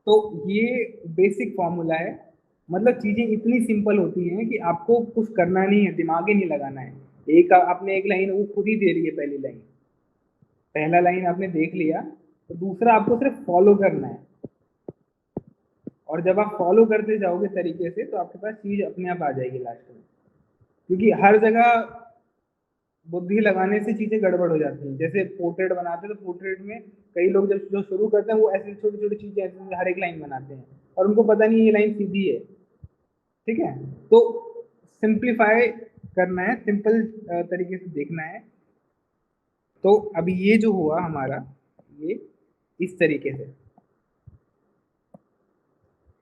तो ये बेसिक फॉर्मूला है, मतलब चीजें इतनी सिंपल होती हैं कि आपको कुछ करना नहीं है, दिमाग ही नहीं लगाना है। एक आपने एक लाइन वो खुद ही दे रही है, पहली लाइन, पहला लाइन आपने देख लिया, तो दूसरा आपको सिर्फ फॉलो करना है, और जब आप फॉलो करते जाओगे तरीके से तो आपके पास चीज अपने आप आ जाएगी लास्ट में, क्योंकि हर जगह बुद्धि लगाने से चीजें गड़बड़ हो जाती हैं। जैसे पोर्ट्रेट बनाते हैं तो पोर्ट्रेट में कई लोग जब जो शुरू करते हैं वो ऐसे छोटी छोटी चीजें ऐसे हर एक लाइन बनाते हैं और उनको पता नहीं ये लाइन सीधी है। ठीक है, तो सिंप्लीफाई करना है, सिंपल तरीके से देखना है। तो अभी ये जो हुआ हमारा, ये इस तरीके से,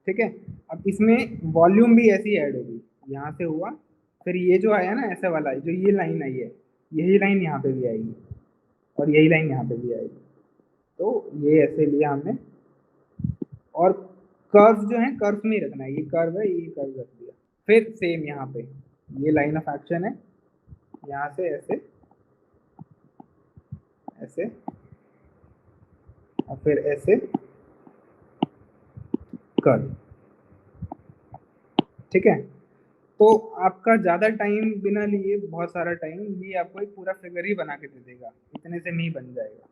ठीक है। अब इसमें वॉल्यूम भी ऐसी ऐड होगी, यहाँ से हुआ, फिर ये जो आया ना ऐसा वाला, जो ये लाइन आई है, यही लाइन यहाँ पे भी आएगी और यही लाइन यहाँ पे भी आएगी, तो ये ऐसे लिया हमने। और कर्व जो है कर्व में ही रखना है, ये कर्व है, ये कर्व रख दिया। फिर सेम यहाँ पे ये लाइन ऑफ एक्शन है, यहाँ से ऐसे ऐसे और फिर ऐसे कर्व। ठीक है, तो आपका ज़्यादा टाइम बिना लिए, बहुत सारा टाइम, ये आपको एक पूरा फिगर ही बना के दे देगा, इतने से नहीं बन जाएगा।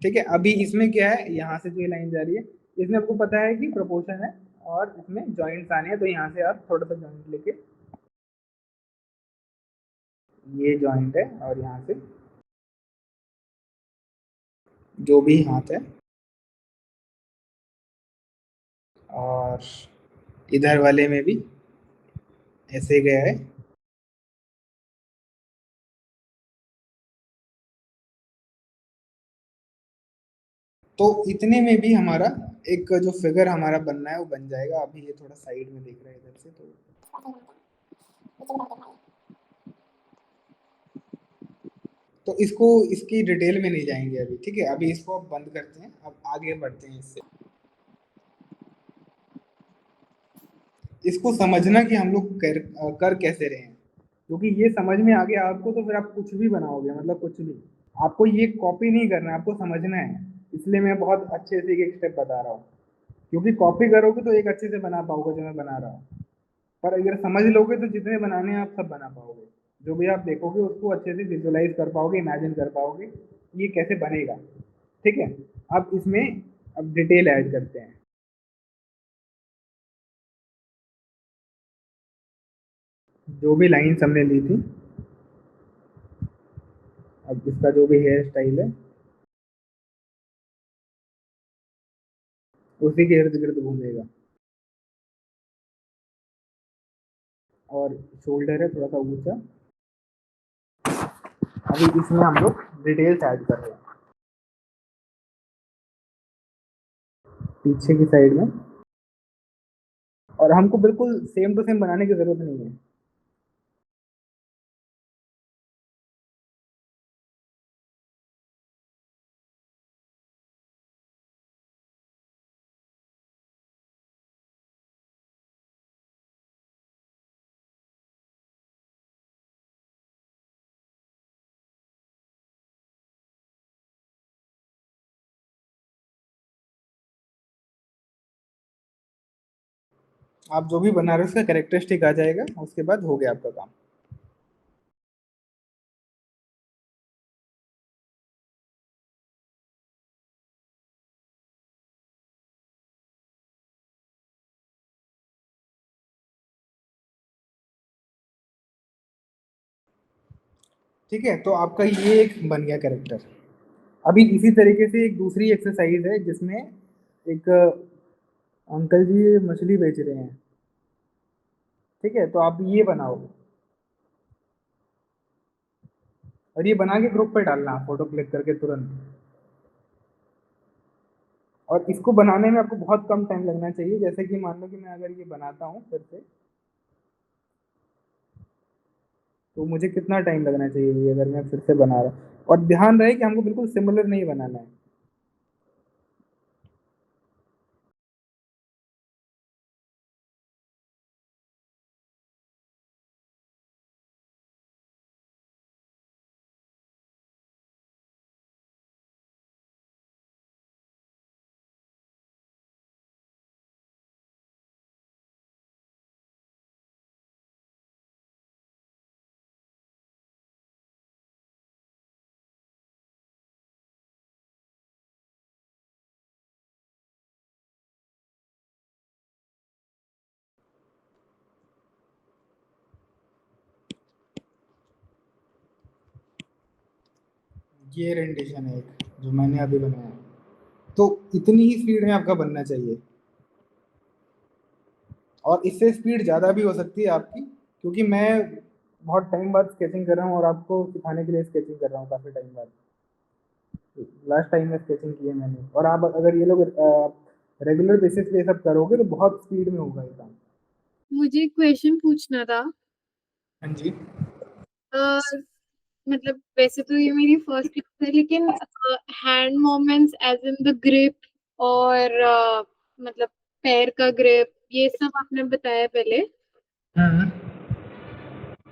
ठीक है, अभी इसमें क्या है, यहाँ से जो लाइन जा रही है इसमें आपको पता है कि प्रोपोर्शन है और इसमें जॉइंट्स आने हैं, तो यहाँ से आप थोड़ा सा जॉइंट लेके, ये जॉइंट है और यहाँ से जो भी हाथ है, और इधर वाले में भी ऐसे गया है। तो इतने में भी हमारा एक जो फिगर हमारा बनना है वो बन जाएगा। अभी ये थोड़ा साइड में देख रहा है इधर से, तो इसको, इसकी डिटेल में नहीं जाएंगे अभी। ठीक है, अभी इसको अब बंद करते हैं, अब आगे बढ़ते हैं इससे। इसको समझना कि हम लोग कर कैसे रहे हैं, क्योंकि ये समझ में आ गया आपको तो फिर आप कुछ भी बनाओगे, मतलब कुछ भी। आपको ये कॉपी नहीं करना है, आपको समझना है। इसलिए मैं बहुत अच्छे से एक स्टेप बता रहा हूँ, क्योंकि कॉपी करोगे तो एक अच्छे से बना पाओगे जो मैं बना रहा हूँ, पर अगर समझ लोगे तो जितने बनाने हैं आप सब बना पाओगे। जो भी आप देखोगे उसको अच्छे से विजुअलाइज कर पाओगे, इमेजिन कर पाओगे ये कैसे बनेगा। ठीक है, अब इसमें अब डिटेल ऐड करते हैं। जो भी लाइन्स हमने ली थी, अब इसका जो भी हेयर स्टाइल है उसी के इर्द गिर्द घूमेगा, और शोल्डर है थोड़ा सा ऊंचा। अभी इसमें हम लोग डिटेल्स ऐड कर रहे हैं पीछे की साइड में, और हमको बिल्कुल सेम टू सेम बनाने की जरूरत नहीं है। आप जो भी बना रहे हो उसका कैरेक्टरिस्टिक आ जाएगा, उसके बाद हो गया आपका काम। ठीक है, तो आपका ये एक बन गया कैरेक्टर। अभी इसी तरीके से एक दूसरी एक्सरसाइज है जिसमें एक अंकल जी मछली बेच रहे हैं। ठीक है, तो आप ये बनाओ, और ये बना के ग्रुप पे डालना फोटो क्लिक करके तुरंत। और इसको बनाने में आपको बहुत कम टाइम लगना चाहिए, जैसे कि मान लो कि मैं अगर ये बनाता हूँ फिर से, तो मुझे कितना टाइम लगना चाहिए ये अगर मैं फिर से बना रहा हूँ। और ध्यान रहे कि हमको बिल्कुल सिमिलर नहीं बनाना है। ये रेंडिशन है एक जो मैंने अभी बनाया, तो इतनी ही स्पीड में आपका बनना चाहिए, और इससे स्पीड ज़्यादा भी हो सकती है आपकी, क्योंकि मैं बहुत टाइम बाद स्केचिंग कर रहा हूँ और आपको सिखाने के लिए स्केचिंग कर रहा हूँ काफ़ी टाइम बाद। लास्ट टाइम में स्केचिंग की है मैंने, और आप अगर ये लोग रेगुलर बेसिस पे ये सब करोगे तो बहुत स्पीड में होगा ये काम। मुझे क्वेश्चन पूछना था। हाँ जी। अ, मतलब वैसे तो ये मेरी फर्स्ट क्लास है, लेकिन hand movements as in the grip और मतलब पैर का ग्रिप, ये सब आपने बताया पहले।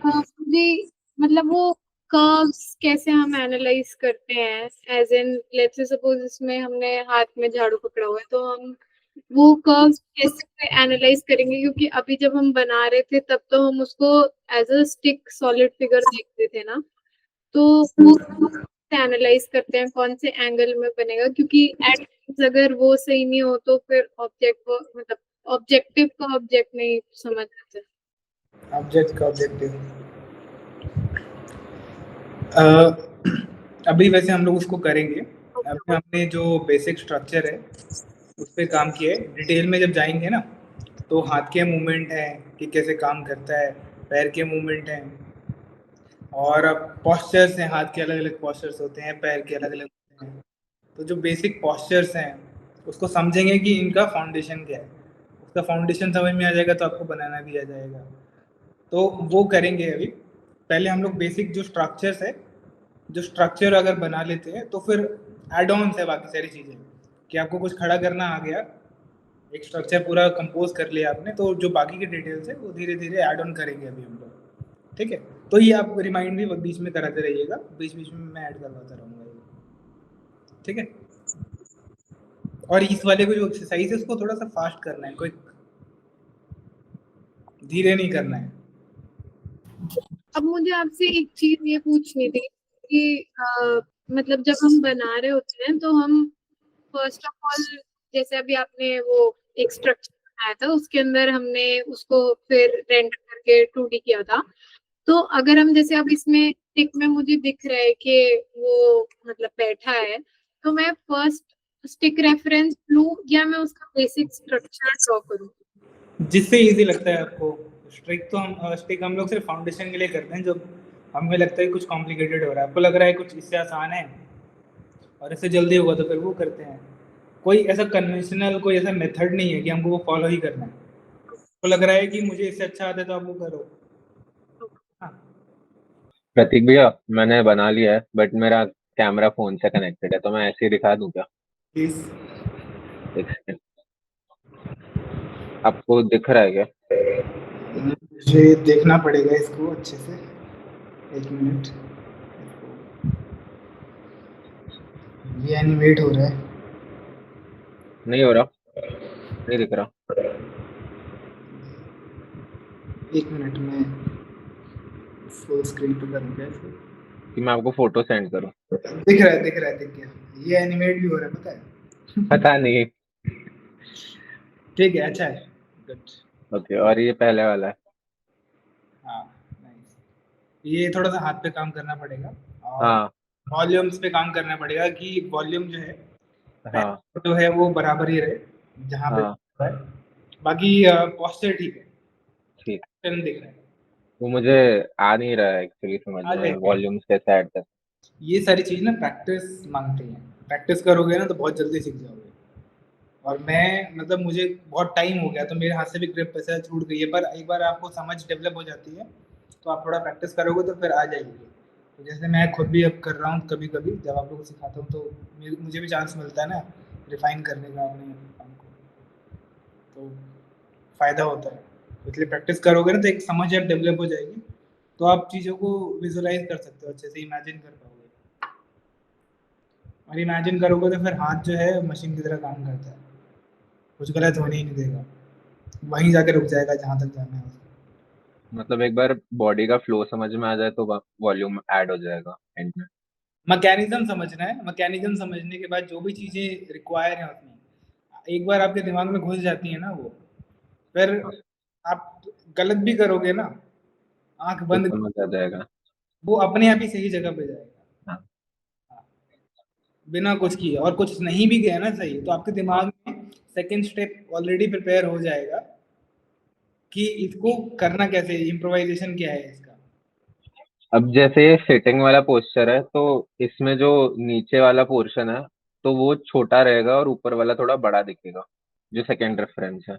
मुझे मतलब वो कर्व्स कैसे हम एनालाइज करते हैं, as in let's say suppose इसमें हमने हाथ में झाड़ू पकड़ा हुआ है, तो हम वो कर्व्स कैसे एनालाइज करेंगे, क्योंकि अभी जब हम बना रहे थे तब तो हम उसको as a stick solid figure देखते थे ना, तो वो एनालाइज करते हैं कौन से एंगल में बनेगा, क्योंकि एट अगर वो सही नहीं हो तो फिर ऑब्जेक्ट मतलब ऑब्जेक्टिव का ऑब्जेक्ट नहीं समझ आता। ऑब्जेक्ट का ऑब्जेक्टिव अभी वैसे हम लोग उसको करेंगे। अभी हमने जो बेसिक स्ट्रक्चर है उस पर काम किया है। डिटेल में जब जाएंगे ना तो हाथ के मूवमेंट है कि कैसे काम करता है, पैर के मूवमेंट हैं, और अब पॉस्चर्स हैं, हाथ के अलग अलग पॉस्चर्स होते हैं, पैर के अलग अलग होते हैं। तो जो बेसिक पॉस्चर्स हैं उसको समझेंगे कि इनका फाउंडेशन क्या है। उसका फाउंडेशन समझ में आ जाएगा तो आपको बनाना भी आ जाएगा, तो वो करेंगे अभी। पहले हम लोग बेसिक जो स्ट्रक्चर्स है, जो स्ट्रक्चर अगर बना लेते हैं तो फिर एड ऑन्स है बाकी सारी चीज़ें, कि आपको कुछ खड़ा करना आ गया एक स्ट्रक्चर पूरा कंपोज कर लिया आपने, तो जो बाकी के डिटेल्स है वो धीरे धीरे ऐड ऑन करेंगे अभी हम लोग, ठीक है। तो ये आप रिमाइंड भी बीच में कराते रहिएगा, बीच बीच में मैं ऐड करवाता रहूँगा ये, ठीक है। और इस वाले को जो एक्सरसाइज है उसको थोड़ा सा फास्ट करना है, कोई धीरे नहीं करना है। अब मुझे आपसे एक चीज ये पूछनी थी कि मतलब जब हम बना रहे होते हैं तो हम फर्स्ट ऑफ ऑल, जैसे अभी आपने वो एक स्ट्रक्चर बनाया था, उसके अंदर हमने उसको फिर रेंडर करके 2D किया था। तो अगर हम जैसे अब इसमें टिक में मुझे दिख रहा है कि वो मतलब बैठा है, तो मैं फर्स्ट स्टिक रेफरेंस लूं या मैं उसका बेसिक स्ट्रक्चर ड्रॉ करूं? जिससे इजी लगता है आपको। स्टिक हम लोग सिर्फ फाउंडेशन के लिए करते हैं, जब हमें लगता है कुछ कॉम्प्लिकेटेड हो रहा है, आपको लग रहा है कुछ इससे आसान है और इससे जल्दी होगा, तो फिर वो करते हैं। कोई ऐसा कन्वेंशनल कोई ऐसा मेथड नहीं है कि हमको वो फॉलो ही करना है। आपको लग रहा है कि मुझे इससे अच्छा आता है तो आप वो करो। हाँ, प्रतीक भैया, मैंने बना लिया है, बट मेरा कैमरा फोन से कनेक्टेड है, तो मैं ऐसे ही दिखा दूं क्या? प्लीज। एक सेकंड, आपको दिख रहा है क्या? मुझे देखना पड़ेगा इसको अच्छे से, एक मिनट। ये एनिमेट हो रहा है। नहीं हो रहा, नहीं दिख रहा। एक मिनट में फुल स्क्रीन पे करूँगा इसको। कि मैं आपको फोटो सेंड करूं? दिख रहा है, दिख रहा है, दिख गया। ये एनिमेट भी हो रहा है, पता है। पता नहीं। ठीक है, अच्छा है, गुड। ओके, और ये पहले वाला है। हाँ, नाइस। ये थोड़ा सा हाथ पे काम करना पड़ेगा और हाँ वॉल्यूम्स पे काम करना पड़ेगा कि वॉल्यूम जो है हाँ तो है वो बराबर ही रहे जहाँ पे हाँ, है। बाकी पोस्चर ठीक है, ठीक। फिल्म दिख रहा है। वो मुझे आ नहीं रहा है एक्चुअली समझ आ में, जाएगा। वॉल्यूम्स कैसे ऐड कर। ये सारी चीज़ ना प्रैक्टिस मांगती हैं। प्रैक्टिस करोगे ना तो बहुत जल्दी सीख जाओगे। और मैं मतलब मुझे बहुत टाइम हो गया तो मेरे हाथ से भी ग्रिप ऐसा छूट गई है, पर एक बार आपको समझ डेवलप हो जाती है तो आप थोड़ा प्रैक्टिस करोगे तो फिर आ जाएगी। तो जैसे मैं खुद भी अब कर रहा हूँ, कभी कभी जब आप लोगों को सिखाता हूँ तो मुझे भी चांस मिलता है ना रिफाइन करने का अपने काम को, तो फ़ायदा होता है। इसलिए प्रैक्टिस करोगे ना तो एक समझ अब डेवलप हो जाएगी, तो आप चीज़ों को विजुलाइज कर सकते हो, अच्छे से इमेजिन कर पाओगे। और इमेजिन करोगे तो फिर हाथ जो है मशीन की तरह काम करता है, कुछ गलत होने ही नहीं देगा, वहीं जाके रुक जाएगा जहाँ तक जाना है उसको। मतलब एक बार बॉडी का फ्लो समझ में आ जाए तो वॉल्यूम ऐड हो जाएगा एंड में। मैकेनिज्म समझना है, मैकेनिज्म समझने के बाद जो भी चीज़ें रिक्वायर हैं उसमें एक बार आपके दिमाग में घुस जाती है ना वो, फिर हाँ, आप गलत भी करोगे ना, आंख तो बंद, समझ आ जाएगा। वो अपने आप ही सही जगह पे जाएगा। हाँ, हाँ, बिना कुछ किए। और कुछ नहीं भी गया ना सही तो आपके दिमाग में सेकंड स्टेप ऑलरेडी प्रिपेयर हो जाएगा कि इसको करना कैसे, इम्प्रोवाइजेशन क्या है इसका। अब जैसे ये सिटिंग वाला पोस्चर है, तो इसमें जो नीचे वाला पोर्शन है तो वो छोटा रहेगा और ऊपर वाला थोड़ा बड़ा दिखेगा, जो सेकंड रेफरेंस है।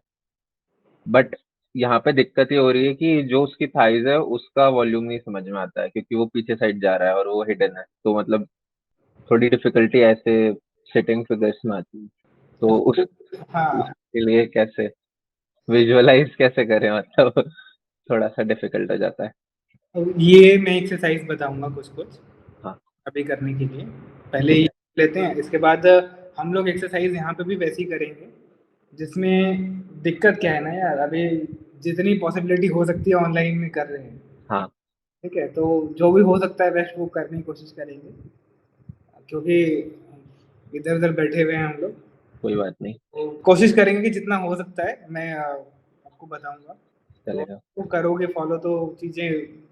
बट यहाँ पे दिक्कत ये हो रही है कि जो उसकी थाइज है उसका वॉल्यूम नहीं समझ में आता है, क्योंकि वो पीछे साइड जा रहा है और वो हिडन है, तो मतलब थोड़ी डिफिकल्टी ऐसे सिटिंग फिगर्स में आती है। तो हाँ, उसके लिए कैसे विजुअलाइज कैसे करें, मतलब थोड़ा सा डिफिकल्ट हो जाता है। अब ये मैं एक्सरसाइज बताऊंगा कुछ कुछ हाँ अभी करने के लिए। पहले ठीक ये है। लेते हैं, इसके बाद हम लोग एक्सरसाइज यहाँ पे भी वैसी करेंगे जिसमें दिक्कत क्या है ना यार, अभी जितनी पॉसिबिलिटी हो सकती है ऑनलाइन में कर रहे हैं, हाँ, ठीक है। तो जो भी हो सकता है बेस्ट वो करने की कोशिश करेंगे, क्योंकि इधर उधर बैठे हुए हैं हम लोग। कोई बात नहीं, तो कोशिश करेंगे कि जितना हो सकता है मैं आपको बताऊंगा, तो चलेगा। वो करोगे फॉलो तो चीज़ें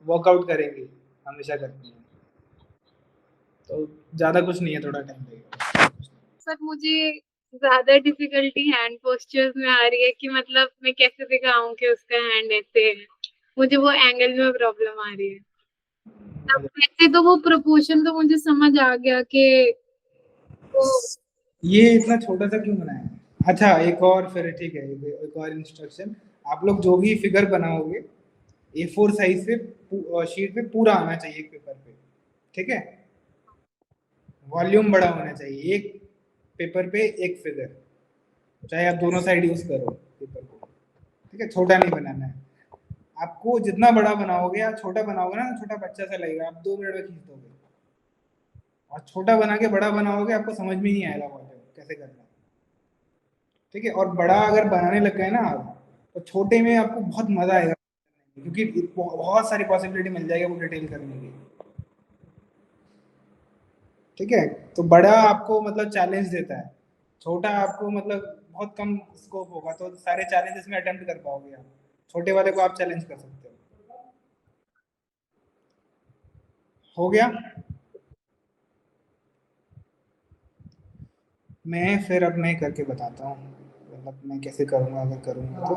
वर्कआउट करेंगी, हमेशा करती हैं। तो ज़्यादा कुछ नहीं है, थोड़ा टाइम लगेगा। सर मुझे ज्यादा डिफिकल्टी हैंड पोस्चर्स में आ रही है कि मतलब मैं कैसे दिखाऊं कि उसका हैंड ऐसे है, मुझे वो एंगल में प्रॉब्लम आ रही है। अब वैसे तो वो प्रोपोर्शन तो मुझे समझ आ गया कि वो ये इतना छोटा सा क्यों बनाया है? अच्छा, एक और फिर ठीक है, एक और इंस्ट्रक्शन। आप लोग जो भी फिगर बनाओगे A4 साइज पे शीट पे पूरा आना चाहिए एक पेपर पे, ठीक है। वॉल्यूम बड़ा होना चाहिए, एक पेपर पे एक फिगर, चाहे आप दोनों साइड यूज करो पेपर को, ठीक है। छोटा नहीं बनाना है आपको, जितना बड़ा बनाओगे आप छोटा बनाओगे ना, छोटा बच्चा सा लगेगा, आप 2 मिनट में खींच दोगे। और छोटा बना के बड़ा बनाओगे आपको समझ में नहीं आएगा कैसे करना है, ठीक है। और बड़ा अगर बनाने लग गए ना आप, तो छोटे में आपको बहुत मजा आएगा, क्योंकि बहुत सारी पॉसिबिलिटी मिल जाएगी वो डिटेल करने की, ठीक है। तो बड़ा आपको मतलब चैलेंज देता है, छोटा आपको मतलब बहुत कम स्कोप होगा, तो सारे चैलेंजेस में अटेम्प्ट कर पाओगे आप। छोटे वाले को आप चैलेंज कर सकते हो गया। मैं फिर अब मैं करके बताता हूँ, मतलब मैं कैसे करूँगा अगर करूँगा तो।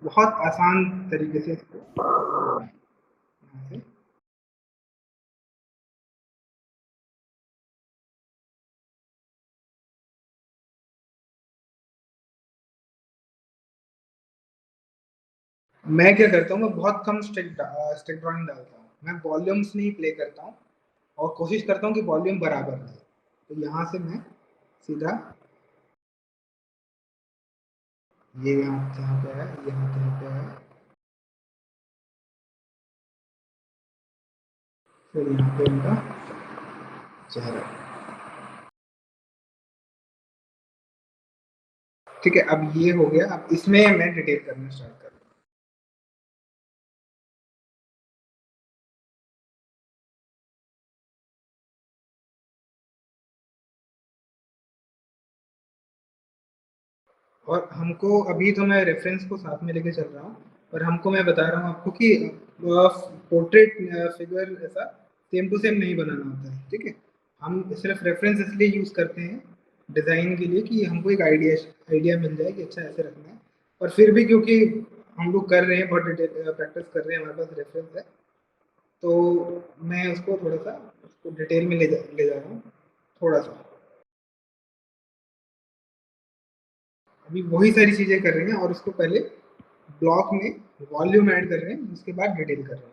बहुत आसान तरीके से इसको यहाँ से मैं क्या करता हूँ, मैं बहुत कम स्टिक ड्राइंग डालता हूँ, मैं वॉल्यूम्स नहीं प्ले करता हूँ और कोशिश करता हूँ कि वॉल्यूम बराबर रहे। तो यहाँ से मैं सीधा ये यहाँ पे है, यहाँ पे है, फिर यहाँ पे इनका चेहरा, ठीक है। अब ये हो गया, अब इसमें मैं डिटेल करना स्टार्ट कर। और हमको अभी तो मैं रेफरेंस को साथ में लेके चल रहा हूँ, और हमको मैं बता रहा हूँ आपको कि पोर्ट्रेट फिगर ऐसा सेम टू सेम नहीं बनाना होता है, ठीक है। हम सिर्फ रेफरेंस इसलिए यूज करते हैं डिजाइन के लिए कि हमको एक आइडिया मिल जाए कि अच्छा ऐसे रखना है। और फिर भी क्योंकि हम लोग कर रहे हैं, बहुत डिटेल प्रैक्टिस कर रहे हैं, हमारे पास रेफरेंस है, तो मैं उसको थोड़ा सा उसको डिटेल में ले जा रहा हूँ थोड़ा सा। अभी वही सारी चीजें कर रहे हैं, और उसको पहले ब्लॉक में वॉल्यूम ऐड कर रहे हैं, उसके बाद डिटेल कर रहे हैं।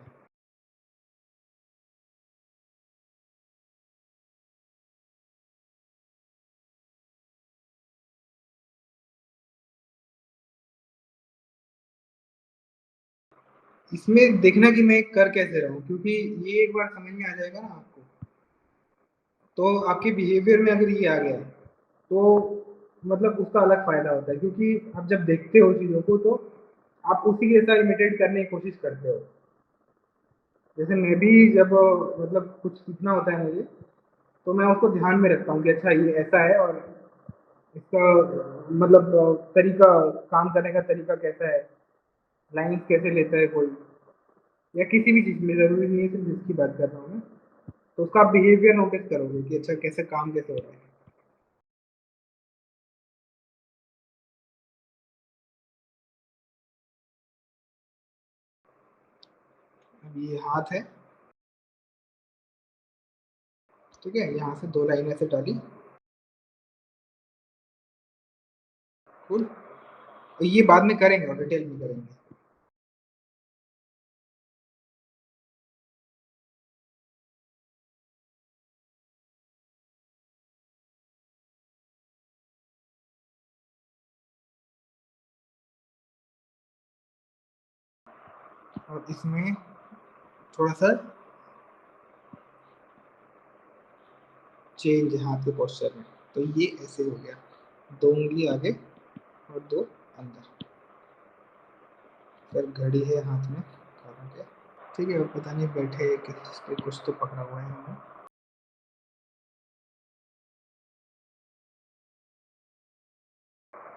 इसमें देखना कि मैं कर कैसे रहा हूँ, क्योंकि ये एक बार समझ में आ जाएगा ना आपको, तो आपके बिहेवियर में अगर ये आ गया तो मतलब उसका अलग फायदा होता है, क्योंकि आप जब देखते हो चीज़ों को तो आप उसी के जैसा इमिटेट करने की कोशिश करते हो। जैसे मैं भी जब मतलब कुछ सीखना होता है मुझे, तो मैं उसको ध्यान में रखता हूँ कि अच्छा ये ऐसा है, और इसका मतलब तरीका, काम करने का तरीका कैसा है, लाइन्स कैसे लेता है कोई, या किसी भी चीज़ में, ज़रूरी नहीं है सिर्फ जिसकी बात कर रहा हूँ मैं, तो उसका आप बिहेवियर नोटिस करोगे कि अच्छा कैसे काम कैसे हो रहा है। अब ये हाथ है, ठीक है, यहाँ से 2 लाइन ऐसे डाली, कूल। तो ये बाद में करेंगे और डिटेल में करेंगे। और इसमें थोड़ा सा चेंज है हाथ के पोस्चर में, तो ये ऐसे हो गया, 2 उंगली आगे और 2 अंदर, फिर घड़ी है हाथ में कारों के, ठीक है। वो पता नहीं बैठे किस चीज़ पे, कुछ तो पकड़ा हुआ है इन्होंने,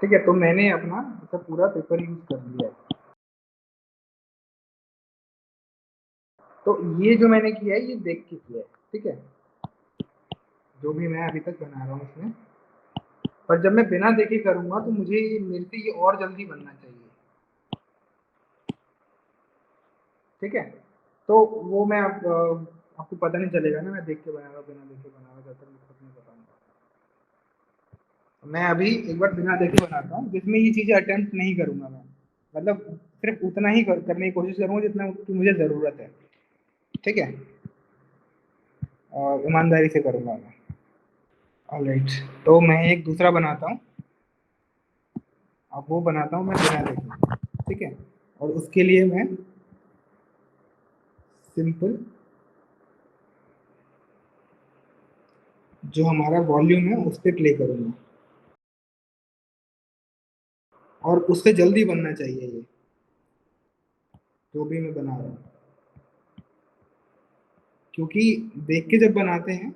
ठीक है। तो मैंने अपना ऐसा पूरा पेपर यूज कर लिया है। तो ये जो मैंने किया है ये देख के किया है, ठीक है, जो भी मैं अभी तक बना रहा हूँ इसमें। पर जब मैं बिना देखे करूँगा तो मुझे मेरे से ये और जल्दी बनना चाहिए, ठीक है। तो वो मैं आपको पता नहीं चलेगा ना, मैं देख के बनाऊंगा बिना देखे बनाऊंगा, जब तक मैं खुद नहीं बताऊंगा। मैं अभी एक बार बिना देखे बनाता हूँ, जिसमें ये चीज़ें अटेम्प्ट नहीं करूँगा मैं, मतलब सिर्फ उतना ही करने की कोशिश करूँगा जितना की मुझे ज़रूरत है, ठीक है। और ईमानदारी से करूँगा मैं। ऑलराइट, तो मैं एक दूसरा बनाता हूँ, अब वो बनाता हूँ मैं बिना देखे, ठीक है। और उसके लिए मैं सिंपल जो हमारा वॉल्यूम है उस पर प्ले करूँगा, और उससे जल्दी बनना चाहिए ये जो भी मैं बना रहा हूँ, क्योंकि देख के जब बनाते हैं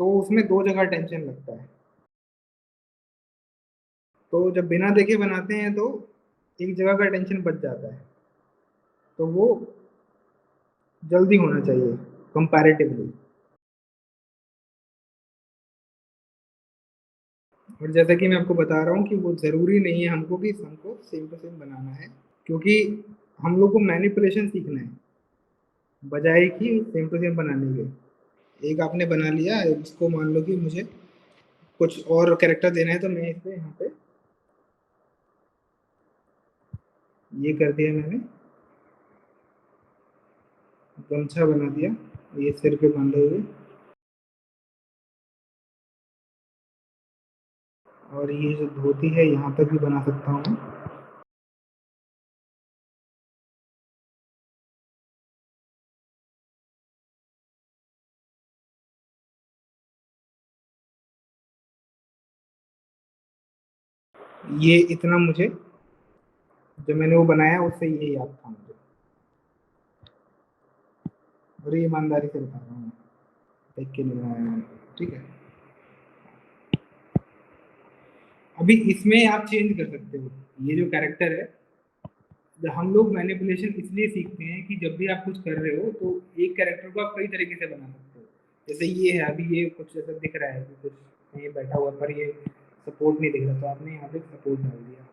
तो उसमें दो जगह टेंशन लगता है। तो जब बिना देखे बनाते हैं तो एक जगह का टेंशन बच जाता है, तो वो जल्दी होना चाहिए कंपैरेटिवली। और जैसा कि मैं आपको बता रहा हूँ कि वो ज़रूरी नहीं है हमको सेम टू सेम बनाना है, क्योंकि हम लोग को मैनिपुलेशन सीखना है बजाय कि सेम टू सेम बनाने के। एक आपने बना लिया, इसको मान लो कि मुझे कुछ और कैरेक्टर देना है, तो मैं इसे यहाँ पे ये कर दिया, मैंने गमछा बना दिया, ये सिर पे बांधे हुए, और ये जो धोती है यहाँ तक भी बना सकता हूँ। ये इतना मुझे जो मैंने वो बनाया उससे ये याद था मुझे, और ये ईमानदारी से बता रहा हूँ, देख के नहीं बनाया मैंने, ठीक है। अभी इसमें आप चेंज कर सकते हो, ये जो कैरेक्टर है, जब हम लोग मैनिपुलेशन इसलिए सीखते हैं कि जब भी आप कुछ कर रहे हो तो एक कैरेक्टर को आप कई तरीके से बना सकते हो। जैसे ये है, अभी ये कुछ ऐसा दिख रहा है कि कुछ ये बैठा हुआ, पर ये सपोर्ट नहीं दिख रहा, तो आपने यहाँ पे सपोर्ट डाल दिया।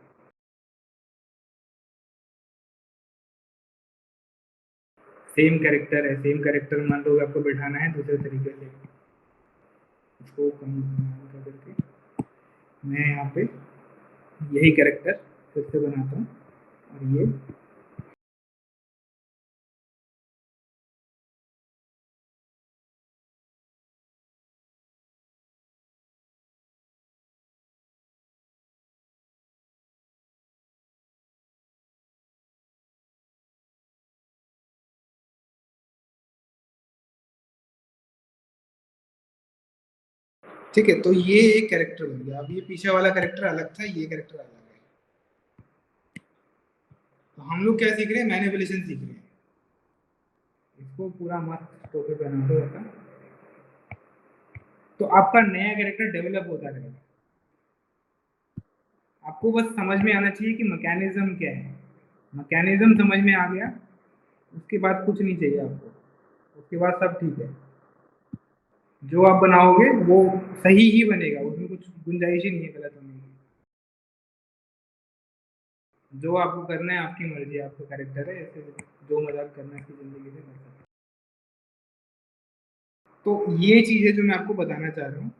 सेम कैरेक्टर है, सेम कैरेक्टर मान लो आपको बैठाना है दूसरे तरीके से, इसको कम करके मैं यहाँ पे यही कैरेक्टर फिर से बनाता हूँ, और ये ठीक है। तो ये एक कैरेक्टर बन गया। अब ये पीछे वाला कैरेक्टर अलग था, ये कैरेक्टर अलग है। तो हम लोग क्या सीख रहे हैं? मैनिपुलेशन सीख रहे हैं। इसको पूरा मस्त टोपी पहना दो ऐसा, तो आपका नया कैरेक्टर डेवलप होता रहेगा। आपको बस समझ में आना चाहिए कि मैकेनिज्म क्या है। मैकेनिज्म समझ में आ गया, उसके बाद कुछ नहीं चाहिए आपको, उसके बाद सब ठीक है। जो आप बनाओगे वो सही ही बनेगा, उसमें कुछ गुंजाइश ही नहीं है गलत होने की। जो आपको करना है आपकी मर्जी, आपका कैरेक्टर है, ऐसे जो मजाक करना है अपनी जिंदगी से कर सकते हैं। तो ये चीजें जो मैं आपको बताना चाह रहा हूँ,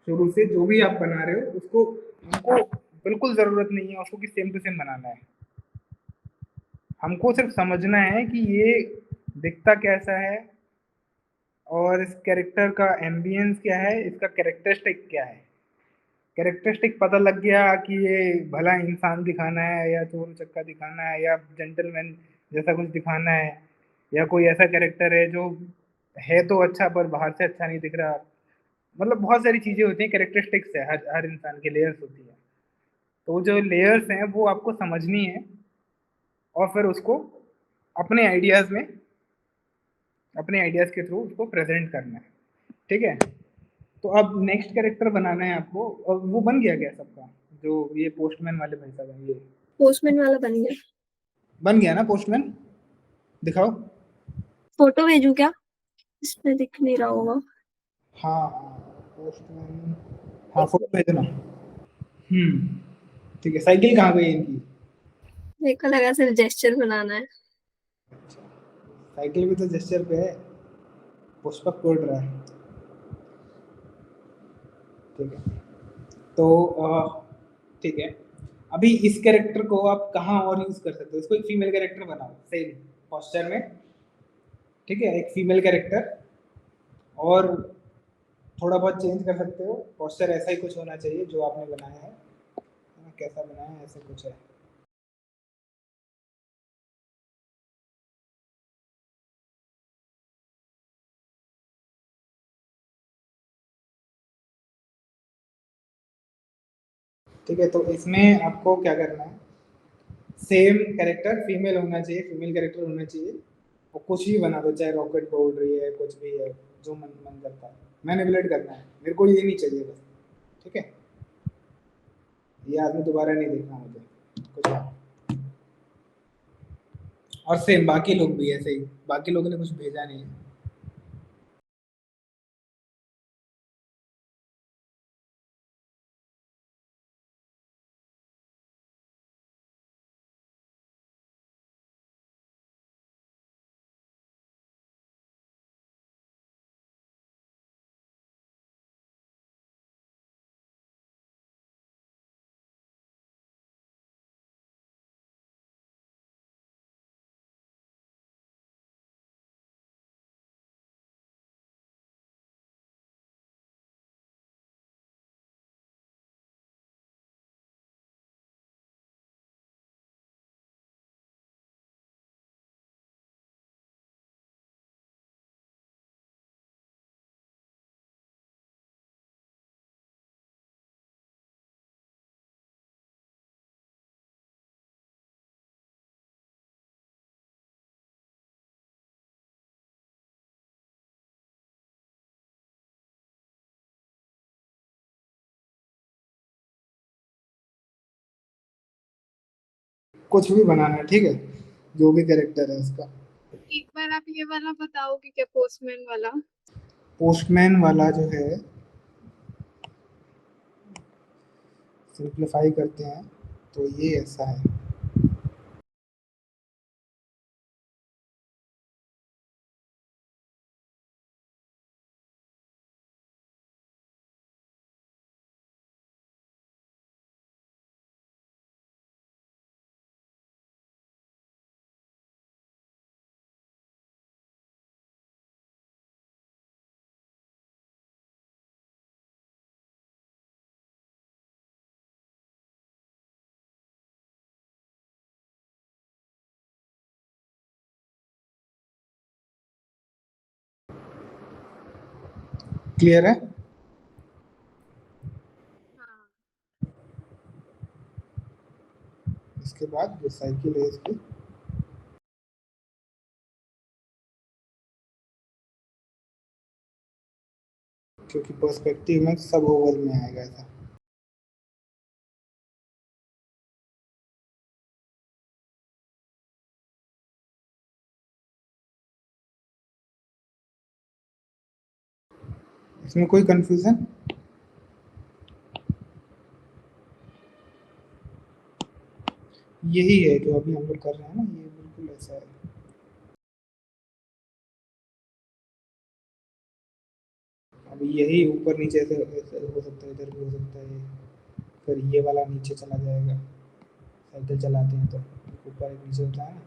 शुरू से जो भी आप बना रहे हो उसको, हमको बिल्कुल जरूरत नहीं है उसको कि सेम टू सेम बनाना है। हमको सिर्फ समझना है कि ये दिखता कैसा है, और इस कैरेक्टर का एम्बियंस क्या है, इसका कैरेक्टरिस्टिक क्या है। कैरेक्टरिस्टिक पता लग गया कि ये भला इंसान दिखाना है, या चोर चक्का दिखाना है, या जेंटलमैन जैसा कुछ दिखाना है, या कोई ऐसा कैरेक्टर है जो है तो अच्छा पर बाहर से अच्छा नहीं दिख रहा। मतलब बहुत सारी चीज़ें होती हैं, कैरेक्टरिस्टिक्स है, हर हर इंसान की लेयर्स होती है। तो वो जो लेयर्स हैं वो आपको समझनी है, और फिर उसको अपने आइडियाज़ में, अपने आइडियाज़ के थ्रू उसको प्रेजेंट करना है, ठीक है। तो अब नेक्स्ट कैरेक्टर बनाना है आपको, और वो बन गया क्या सबका? जो ये पोस्टमैन वाले भाई साहब हैं, ये पोस्टमैन वाला बन गया। बन गया ना पोस्टमैन? दिखाओ। फोटो भेजू क्या? इसमें दिख नहीं रहा होगा। हाँ पोस्टमैन, हाँ फोटो भेजना। ठीक है। साइकिल कहाँ गई इनकी? मेरे को लगा सिर्फ जेस्चर बनाना है। अच्छा, साइकिल भी तो जेस्चर पे है, पुष्पक कोड रहा है, ठीक है। तो ठीक है, अभी इस कैरेक्टर को आप कहाँ और यूज कर सकते हो? इसको एक फीमेल कैरेक्टर बनाओ सेम पोस्चर में, ठीक है। एक फीमेल कैरेक्टर, और थोड़ा बहुत चेंज कर सकते हो। पोस्चर ऐसा ही कुछ होना चाहिए जो आपने बनाया है। कैसा बनाया है ऐसा कुछ है। ठीक है, तो इसमें आपको क्या करना है, सेम कैरेक्टर फीमेल होना चाहिए, फीमेल कैरेक्टर होना चाहिए, और कुछ भी बना दो, चाहे रॉकेट को उड़ रही है, कुछ भी है, जो मन मन करता है मैनिपुलेट करना है, मेरे को ये नहीं चाहिए बस। ठीक है, ये आदमी दोबारा नहीं देखना मुझे कुछ और। और सेम बाकी लोग भी ऐसे ही, बाकी लोगों ने कुछ भेजा नहीं है। कुछ भी बनाना है, ठीक है, जो भी कैरेक्टर है उसका। एक बार आप ये वाला बताओगे क्या, पोस्टमैन वाला? पोस्टमैन वाला जो है, सिंप्लीफाई करते हैं तो ये ऐसा है। क्लियर है? हाँ। इसके बाद जो साइकिल है इसकी, क्योंकि पर्सपेक्टिव में सब ओवल में आएगा ऐसा। इसमें कोई कंफ्यूजन? यही है जो अभी हम लोग कर रहे हैं ना, ये बिल्कुल ऐसा है। अब यही ऊपर नीचे ऐसे ऐसे हो सकता है, इधर भी हो सकता है। फिर ये वाला नीचे चला जाएगा, साइकिल चलाते हैं तो ऊपर एक नीचे होता है ना,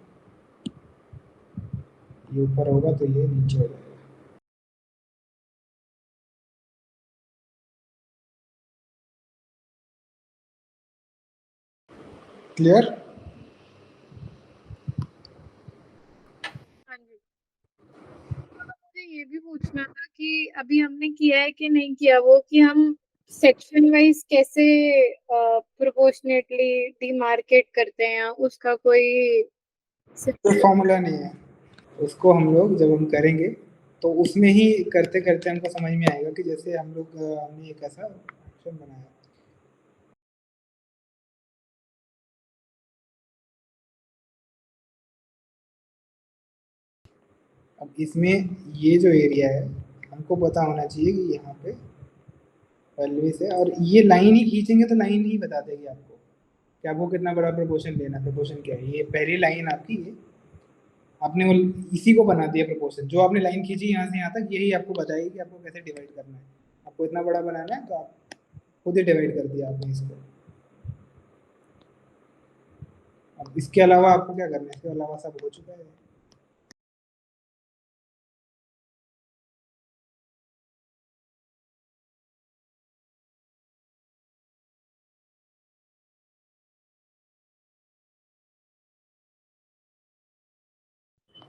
ये ऊपर होगा तो ये नीचे हो जाएगा। क्लियर? हाँ जी। मुझे ये भी पूछना था कि अभी हमने किया है कि नहीं किया, वो कि हम सेक्शन वाइज कैसे प्रोपोर्शनेटली डिमार्केट करते हैं, उसका कोई कोई फॉर्मूला नहीं है, उसको हम लोग जब हम करेंगे तो उसमें ही करते करते हमको समझ में आएगा कि जैसे हम लोग हमने एक ऐसा ऑप्शन बनाया। अब इसमें ये जो एरिया है हमको पता होना चाहिए कि यहाँ पे पहले से, और ये लाइन ही खींचेंगे तो लाइन ही बता देगी आपको कि आपको कितना बड़ा प्रोपोर्शन लेना है। प्रोपोर्शन क्या है, ये पहली लाइन आपकी है, आपने वो इसी को बना दिया प्रोपोर्शन। जो आपने लाइन खींची यहाँ से यहाँ तक, यही आपको बताएगी कि आपको कैसे डिवाइड करना है। आपको इतना बड़ा बनाना है तो आप खुद ही डिवाइड कर दिया आपने इसको। अब इसके अलावा आपको क्या करना है, इसके अलावा सब हो चुका है।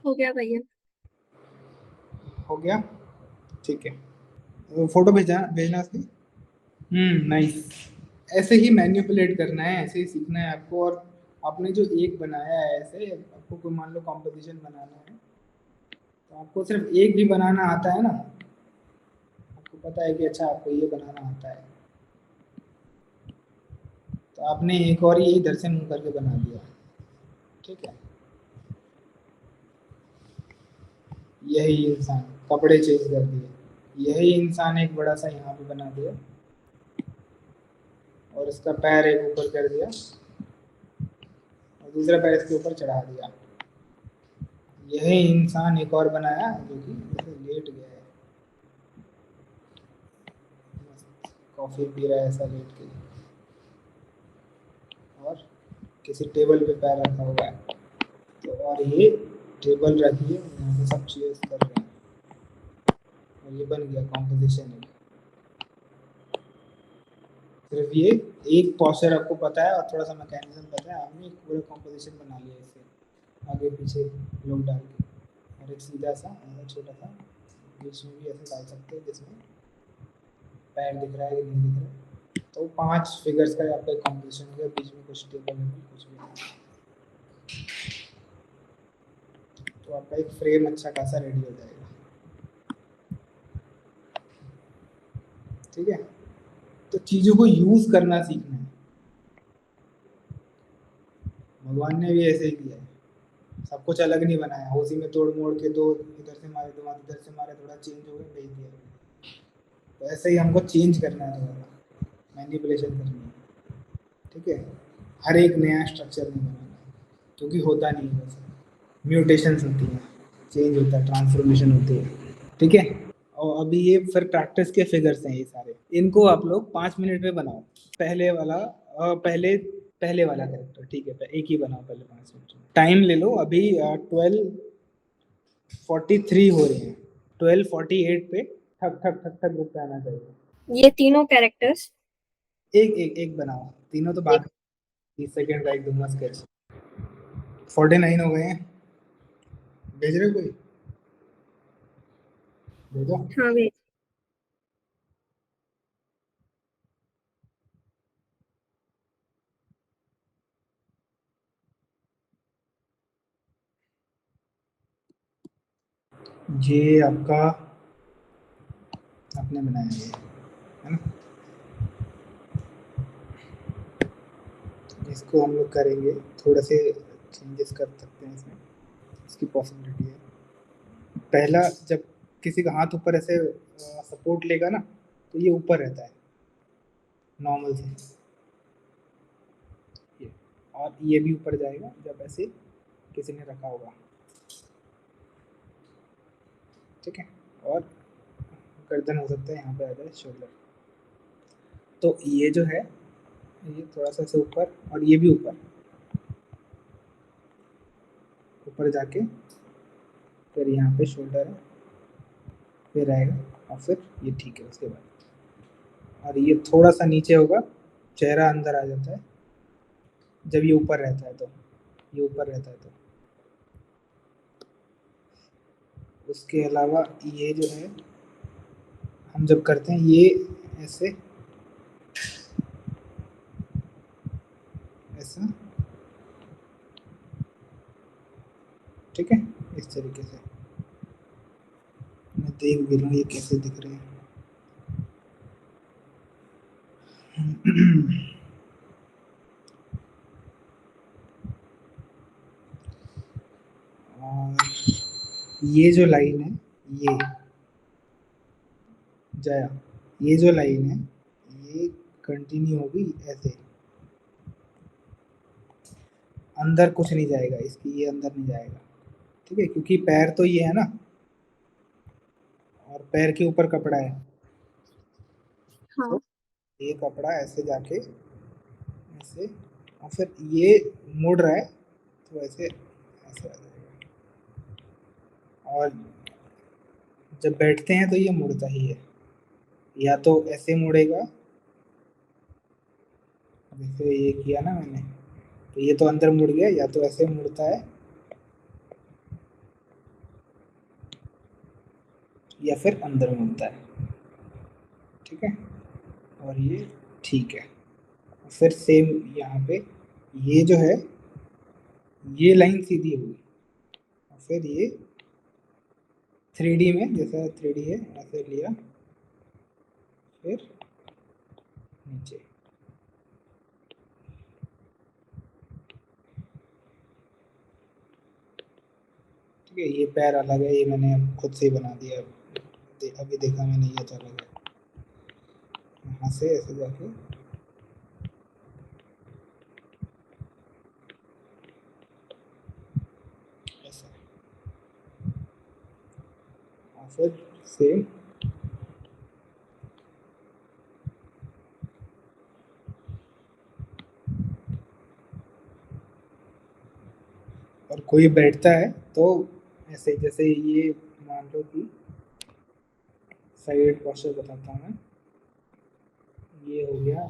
हो गया भैया। हो गया, ठीक है। फोटो भेजना उसकी। नाइस। ऐसे ही मैनिपुलेट करना है, ऐसे ही सीखना है आपको। और आपने जो एक बनाया है, ऐसे आपको कोई मान लो कॉम्पोजिशन बनाना है, तो आपको सिर्फ एक भी बनाना आता है ना, आपको पता है कि अच्छा आपको ये बनाना आता है, तो आपने एक और ही इधर से मुंह करके बना दिया, ठीक है। यही इंसान, कपड़े चेंज कर दिए, यही इंसान एक बड़ा सा यहाँ पे बना दिया, और इसका पैर एक ऊपर कर दिया, और दूसरा पैर इसके ऊपर चढ़ा दिया। यही इंसान एक और बनाया जो कि जैसे लेट गया है, कॉफी पी रहा है ऐसा लेट के, और किसी टेबल पे पैर रखा हुआ है, तो और ये टेबल रखी है, यहाँ पे सब चीज कर रहे हैं, और ये बन गया कॉम्पोजिशन। सिर्फ ये एक पॉस्चर आपको पता है और थोड़ा सा मैकेनिज्म पता है, आपने एक पूरा कॉम्पोजिशन बना लिया इसे आगे पीछे लोग डाल के, और एक सीधा सा छोटा सा बीच में भी ऐसे डाल सकते हैं जिसमें पैर दिख रहा है कि नहीं दिख रहा है। तो 5 फिगर्स का आपका कॉम्पोजिशन हो गया, बीच में कुछ टेबल में कुछ भी नहीं। तो आपका एक फ्रेम अच्छा खासा रेडी हो जाएगा, ठीक है। तो चीज़ों को यूज़ करना सीखना है। भगवान ने भी ऐसे ही किया है, सब कुछ अलग नहीं बनाया, उसी में तोड़ मोड़ के दो इधर से मारे, दो इधर से मारे, थोड़ा चेंज हो गया, भेज दिया। तो ऐसे ही हमको चेंज करना है, थोड़ा मैनिपुलेशन करनी है, ठीक है। हर एक नया स्ट्रक्चर नहीं बनाना है, क्योंकि होता नहीं है वैसे, म्यूटेशंस होती हैं, चेंज होता है, ट्रांसफॉर्मेशन होती है, ठीक है। और अभी ये फिर प्रैक्टिस के फिगर्स हैं ये सारे, इनको आप लोग 5 मिनट में बनाओ। पहले वाला पहले वाला कैरेक्टर, ठीक है, एक ही बनाओ पहले 5 मिनट में। टाइम ले लो, अभी 12:43 हो रहे हैं, 12:48 पे ठक ठक ठक ठक रुक जाना चाहिए। ये तीनों कैरेक्टर्स एक बनाओ, तीनों तो बाद 30 सेकेंड का एक दूंगा स्केच। 49 हो गए हैं, भेज रहे हो कोई? भेजो। हाँ भैया। ये आपका आपने बनाया है ना, इसको हम लोग करेंगे, थोड़े से चेंजेस कर सकते हैं इसमें, इसकी पॉसिबिलिटी है। पहला, जब किसी का हाथ ऊपर ऐसे सपोर्ट लेगा ना, तो ये ऊपर रहता है नॉर्मल से, ये, और ये भी ऊपर जाएगा जब ऐसे किसी ने रखा होगा, ठीक है। और गर्दन हो सकता है यहाँ पे आ जाए, शोल्डर। तो ये जो है, ये थोड़ा सा ऐसे ऊपर, और ये भी ऊपर ऊपर जाके फिर यहाँ पे शोल्डर है, फिर आएगा, और फिर ये, ठीक है। उसके बाद और ये थोड़ा सा नीचे होगा, चेहरा अंदर आ जाता है जब ये ऊपर रहता है, तो ये ऊपर रहता है। तो उसके अलावा ये जो है, हम जब करते हैं ये ऐसे ऐसा, ठीक है, इस तरीके से। मैं देख भी लूँ ये कैसे दिख रहे हैं। और ये जो लाइन है, ये जया, ये जो लाइन है, ये कंटिन्यू होगी ऐसे, अंदर कुछ नहीं जाएगा इसकी, ये अंदर नहीं जाएगा, ठीक है, क्योंकि पैर तो ये है ना, और पैर के ऊपर कपड़ा है, हाँ। तो ये कपड़ा ऐसे जाके ऐसे, और फिर ये मुड़ रहा है, तो ऐसे ऐसे आ जाएगा। और जब बैठते हैं तो ये मुड़ता ही है, या तो ऐसे मुड़ेगा, जैसे ये किया ना मैंने, तो ये तो अंदर मुड़ गया, या तो ऐसे मुड़ता है, या फिर अंदर मुड़ता है, ठीक है, और ये ठीक है। फिर सेम यहाँ पे ये जो है ये लाइन सीधी हुई, और फिर ये 3D में जैसा 3D है ऐसे लिया, फिर नीचे, ठीक है। ये पैर अलग है, ये मैंने खुद से ही बना दिया, अभी देखा मैंने ये तो अलग है। यहाँ से ऐसे जाके ऐसा, और फिर सेम और कोई बैठता है तो ऐसे, जैसे ये मान लो कि साइड पोस्चर बताता हूँ मैं, ये हो गया,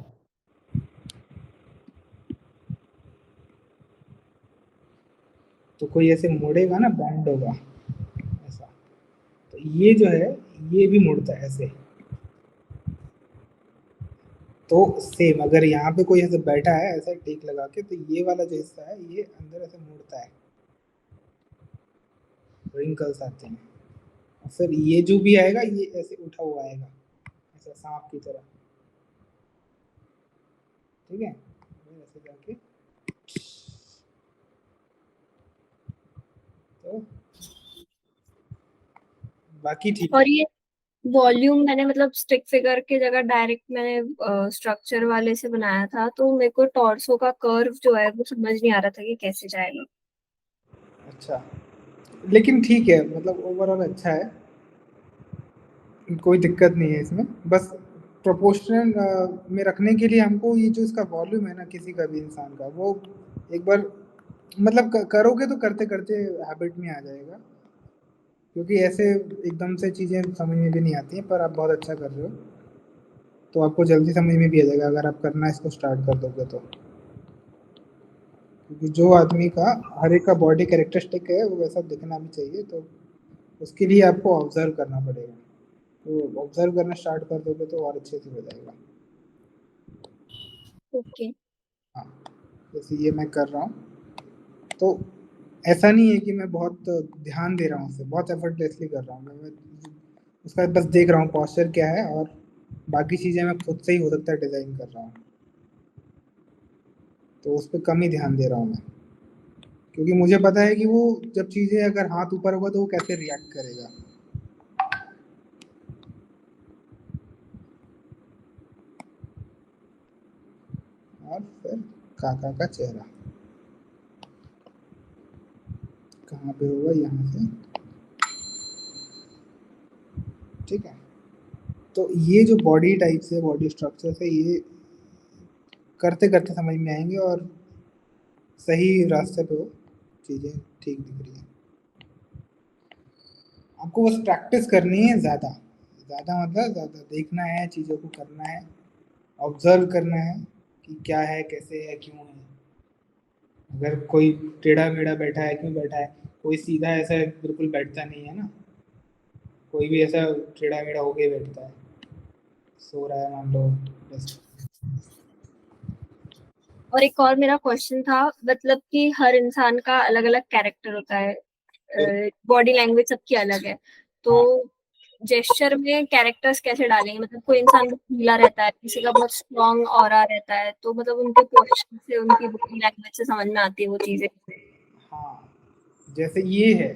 तो कोई ऐसे मुड़ेगा ना, बैंड होगा ऐसा, तो ये जो है ये भी मुड़ता है ऐसे। तो सेम अगर यहाँ पे कोई ऐसे बैठा है ऐसा टेक लगा के, तो ये वाला जो हिस्सा है ये अंदर ऐसे मुड़ता है, रिंकल्स आते हैं, और फिर ये जो भी आएगा ये ऐसे उठा हुआ आएगा, ऐसा सांप की तरह, ठीक है। फिर ऐसे जाके तो बाकी ठीक और ये वॉल्यूम मैंने मतलब स्टिक फिगर की जगह डायरेक्ट मैंने स्ट्रक्चर वाले से बनाया था, तो मेरे को टॉर्सो का कर्व जो है वो समझ नहीं आ रहा था कि कैसे जाएगा। अच्छा, लेकिन ठीक है, मतलब ओवरऑल अच्छा है, कोई दिक्कत नहीं है इसमें। बस प्रोपोर्शनल में रखने के लिए हमको ये जो इसका वॉल्यूम है ना किसी का भी इंसान का, वो एक बार मतलब करोगे तो करते करते हैबिट में आ जाएगा, क्योंकि ऐसे एकदम से चीज़ें समझ में भी नहीं आती हैं, पर आप बहुत अच्छा कर रहे हो, तो आपको जल्दी समझ में भी आ जाएगा अगर आप करना इसको स्टार्ट कर दोगे तो। क्योंकि जो आदमी का हर एक का बॉडी कैरेक्टरिस्टिक है वो वैसा दिखना भी चाहिए, तो उसके लिए आपको ऑब्जर्व करना पड़ेगा, तो ऑब्जर्व करना स्टार्ट कर दोगे तो और अच्छे से हो जाएगा। ओके। हाँ, जैसे ये मैं कर रहा हूँ, तो ऐसा नहीं है कि मैं बहुत ध्यान दे रहा हूँ उसे, बहुत एफर्टलेसली कर रहा हूँ मैं उसका बस देख रहा हूँ पॉस्चर क्या है, और बाकी चीज़ें मैं खुद से ही हो सकता है डिज़ाइन कर रहा हूँ, तो उस पर कम ही ध्यान दे रहा हूँ मैं, क्योंकि मुझे पता है कि वो जब चीज़ें अगर हाथ ऊपर होगा तो वो कैसे रिएक्ट करेगा। और फिर काका का चेहरा कहाँ पे होगा, यहाँ से, ठीक है। तो ये जो बॉडी टाइप से, बॉडी स्ट्रक्चर से, ये करते करते समझ में आएंगे और सही रास्ते पे हो, चीज़ें ठीक दिख रही हैं। आपको बस प्रैक्टिस करनी है, ज़्यादा ज़्यादा मतलब ज़्यादा देखना है, चीज़ों को करना है, ऑब्जर्व करना है कि क्या है, कैसे है, क्यों है। अगर कोई टेढ़ा मेढ़ा बैठा है, क्यों बैठा है, कोई सीधा ऐसा बिल्कुल बैठता नहीं है ना, कोई भी ऐसा टेढ़ा मेढ़ा होके बैठता है, सो रहा है मान लो बस। और एक और मेरा क्वेश्चन था, मतलब कि हर इंसान का अलग अलग कैरेक्टर होता है, बॉडी लैंग्वेज सबकी अलग है, तो हाँ, जेस्चर में कैरेक्टर्स कैसे डालेंगे? मतलब कोई इंसान बहुत ढीला रहता है, किसी का बहुत स्ट्रॉन्ग ऑरा रहता है, तो मतलब उनके पोस्चर से, उनकी बॉडी लैंग्वेज से समझ में आती है वो चीजें। हाँ, जैसे ये है,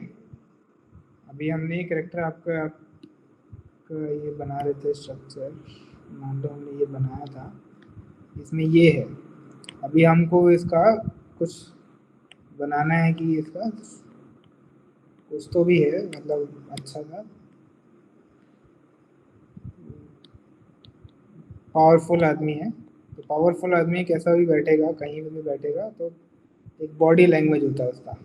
अभी हमने करेक्टर आपका ये बना रहे थे स्ट्रक्चर, मान लो हमने ये बनाया था, इसमें ये है, अभी हमको इसका कुछ बनाना है कि इसका कुछ तो भी है, मतलब अच्छा था, पावरफुल आदमी है, तो पावरफुल आदमी कैसा भी बैठेगा, कहीं भी बैठेगा, तो एक बॉडी लैंग्वेज होता है उसका।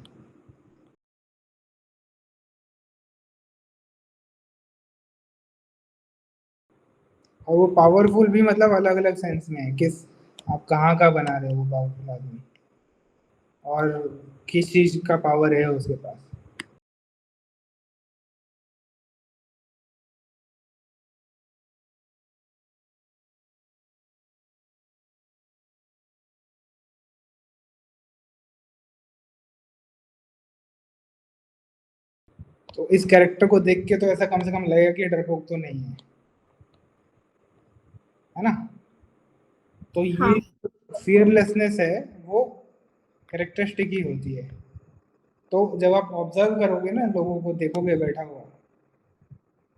और वो पावरफुल भी मतलब अलग अलग सेंस में है, किस आप कहाँ का बना रहे हो वो पावरफुल आदमी, और किस चीज़ का पावर है उसके पास। तो इस कैरेक्टर को देख के तो ऐसा कम से कम लगेगा कि डरपोक तो नहीं है ना? तो ये हाँ। फियरलेसनेस है, वो कैरेक्टरिस्टिक ही होती है। तो जब आप ऑब्जर्व करोगे ना, लोगों को देखोगे बैठा हुआ,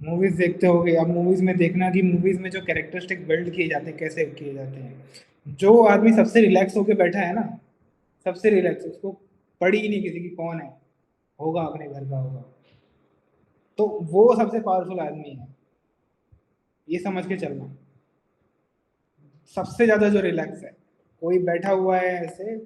मूवीज देखते होगे, अब मूवीज में देखना कि मूवीज में जो कैरेक्टरिस्टिक बिल्ड किए जाते हैं कैसे किए जाते हैं। जो आदमी सबसे रिलैक्स होके बैठा है ना, सबसे रिलैक्स, उसको पड़ी ही नहीं किसी की कौन है, होगा अपने घर का होगा, तो वो सबसे पावरफुल आदमी है, ये समझ के चलना। सबसे ज्यादा जो रिलैक्स है, कोई बैठा हुआ है ऐसे,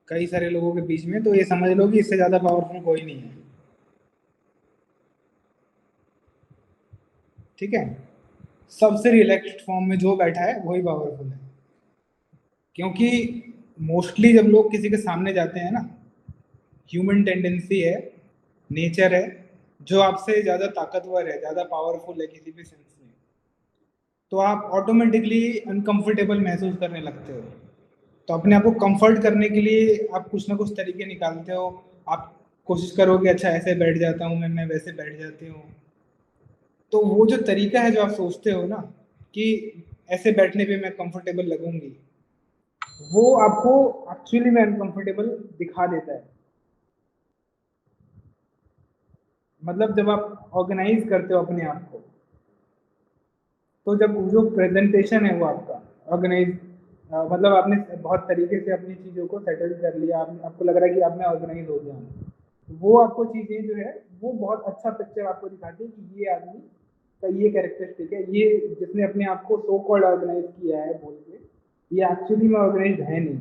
कई सारे लोगों के बीच में, तो ये समझ लो कि इससे ज्यादा पावरफुल कोई नहीं है। ठीक है, सबसे रिलैक्स्ड फॉर्म में जो बैठा है वही पावरफुल है। क्योंकि मोस्टली जब लोग किसी के सामने जाते हैं ना, ह्यूमन टेंडेंसी है, नेचर है, जो आपसे ज़्यादा ताकतवर है, ज़्यादा पावरफुल है किसी भी सेंस में, तो आप ऑटोमेटिकली अनकंफर्टेबल महसूस करने लगते हो। तो अपने आप को कंफर्ट करने के लिए आप कुछ ना कुछ तरीके निकालते हो। आप कोशिश करो कि अच्छा ऐसे बैठ जाता हूँ मैं वैसे बैठ जाती हूँ। तो वो जो तरीका है जो आप सोचते हो ना कि ऐसे बैठने पे मैं कंफर्टेबल लगूंगी, वो आपको एक्चुअली में अनकंफर्टेबल दिखा देता है। मतलब जब आप ऑर्गेनाइज करते हो अपने आप को, तो जब जो प्रेजेंटेशन है वो आपका ऑर्गेनाइज, मतलब आपने बहुत तरीके से अपनी चीज़ों को सेटल कर लिया, आपको लग रहा है कि आप में ऑर्गेनाइज हो गया हूँ, वो आपको चीज़ें जो है वो बहुत अच्छा पिक्चर आपको दिखाती है कि ये आदमी का ये कैरेक्टरिस्टिक है, ये जिसने अपने आप को सो कॉल्ड ऑर्गेनाइज किया है बोल के, ये एक्चुअली में ऑर्गेनाइज है नहीं,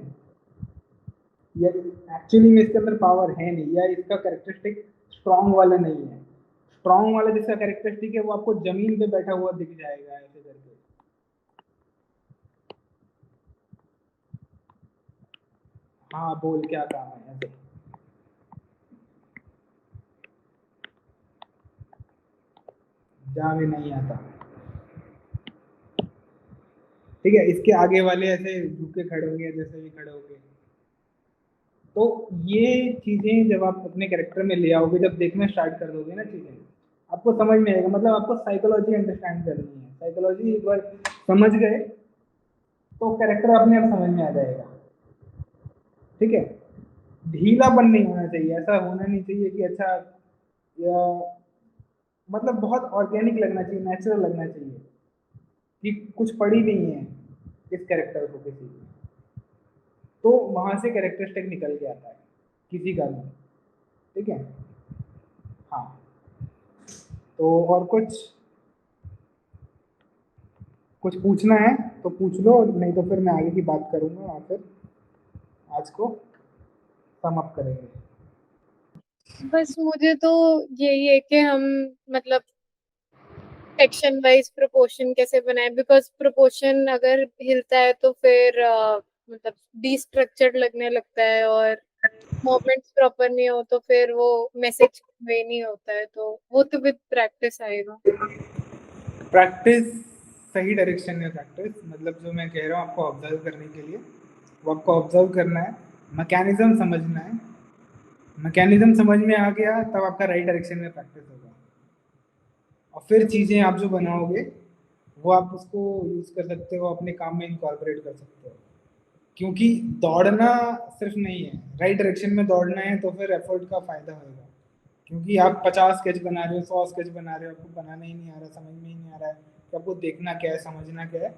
या एक्चुअली में इसके अंदर पावर है नहीं, या इसका कैरेक्टरिस्टिक स्ट्रांग वाला नहीं है। स्ट्रांग वाला जिसका कैरेक्टरिस्टिक है वो आपको जमीन पे बैठा हुआ दिख जाएगा ऐसे करके। हाँ बोल, क्या काम है ऐसे, जा भी नहीं आता। ठीक है, इसके आगे वाले ऐसे झुके खड़े होंगे, जैसे भी खड़े होंगे। तो ये चीजें जब आप अपने कैरेक्टर में ले आओगे, जब देखना स्टार्ट कर दोगे ना चीजें, आपको समझ में आएगा। मतलब आपको साइकोलॉजी अंडरस्टैंड करनी है, साइकोलॉजी एक बार समझ गए तो कैरेक्टर अपने आप समझ में आ जाएगा। ठीक है, ढीलापन नहीं होना चाहिए, ऐसा होना नहीं चाहिए कि अच्छा, या मतलब बहुत ऑर्गेनिक लगना चाहिए, नेचुरल लगना चाहिए कि कुछ पड़ी नहीं है इस कैरेक्टर को किसी की, तो वहां से कैरेक्टरिस्टिक निकल के आता है किसी का भी। ठीक है, हाँ। तो और कुछ पूछना है तो पूछ लो, नहीं तो फिर मैं आगे की बात करूंगा और फिर आज को सम अप करेंगे। बस मुझे तो यही है कि हम मतलब सेक्शन वाइज प्रोपोर्शन कैसे बनाए, बिकॉज प्रोपोर्शन अगर हिलता है तो फिर मतलब डिस्ट्रक्चर्ड लगने लगता है, और मोमेंट्स प्रॉपर नहीं हो तो फिर वो मैसेज कन्वे नहीं होता है, तो वो तो विद प्रैक्टिस आएगा। प्रैक्टिस, सही डायरेक्शन में प्रैक्टिस, मतलब जो मैं कह रहा हूँ आपको ऑब्जर्व करने के लिए, वो आपको ऑब्जर्व करना है, मैकेनिज्म समझना है। मैकेनिज्म समझ में आ गया तब आपका राइट डायरेक्शन में प्रैक्टिस होगा, और फिर चीज़ें आप जो बनाओगे वो आप उसको यूज़ कर सकते हो, अपने काम में इनकॉर्पोरेट कर सकते हो। क्योंकि दौड़ना सिर्फ नहीं है, राइट डायरेक्शन में दौड़ना है तो फिर एफर्ट का फायदा होगा। क्योंकि आप 50 स्केच बना रहे हो, 100 स्केच बना रहे हो, आपको बनाना ही नहीं आ रहा, समझ में ही नहीं आ रहा है कि आपको देखना क्या है, समझना क्या है,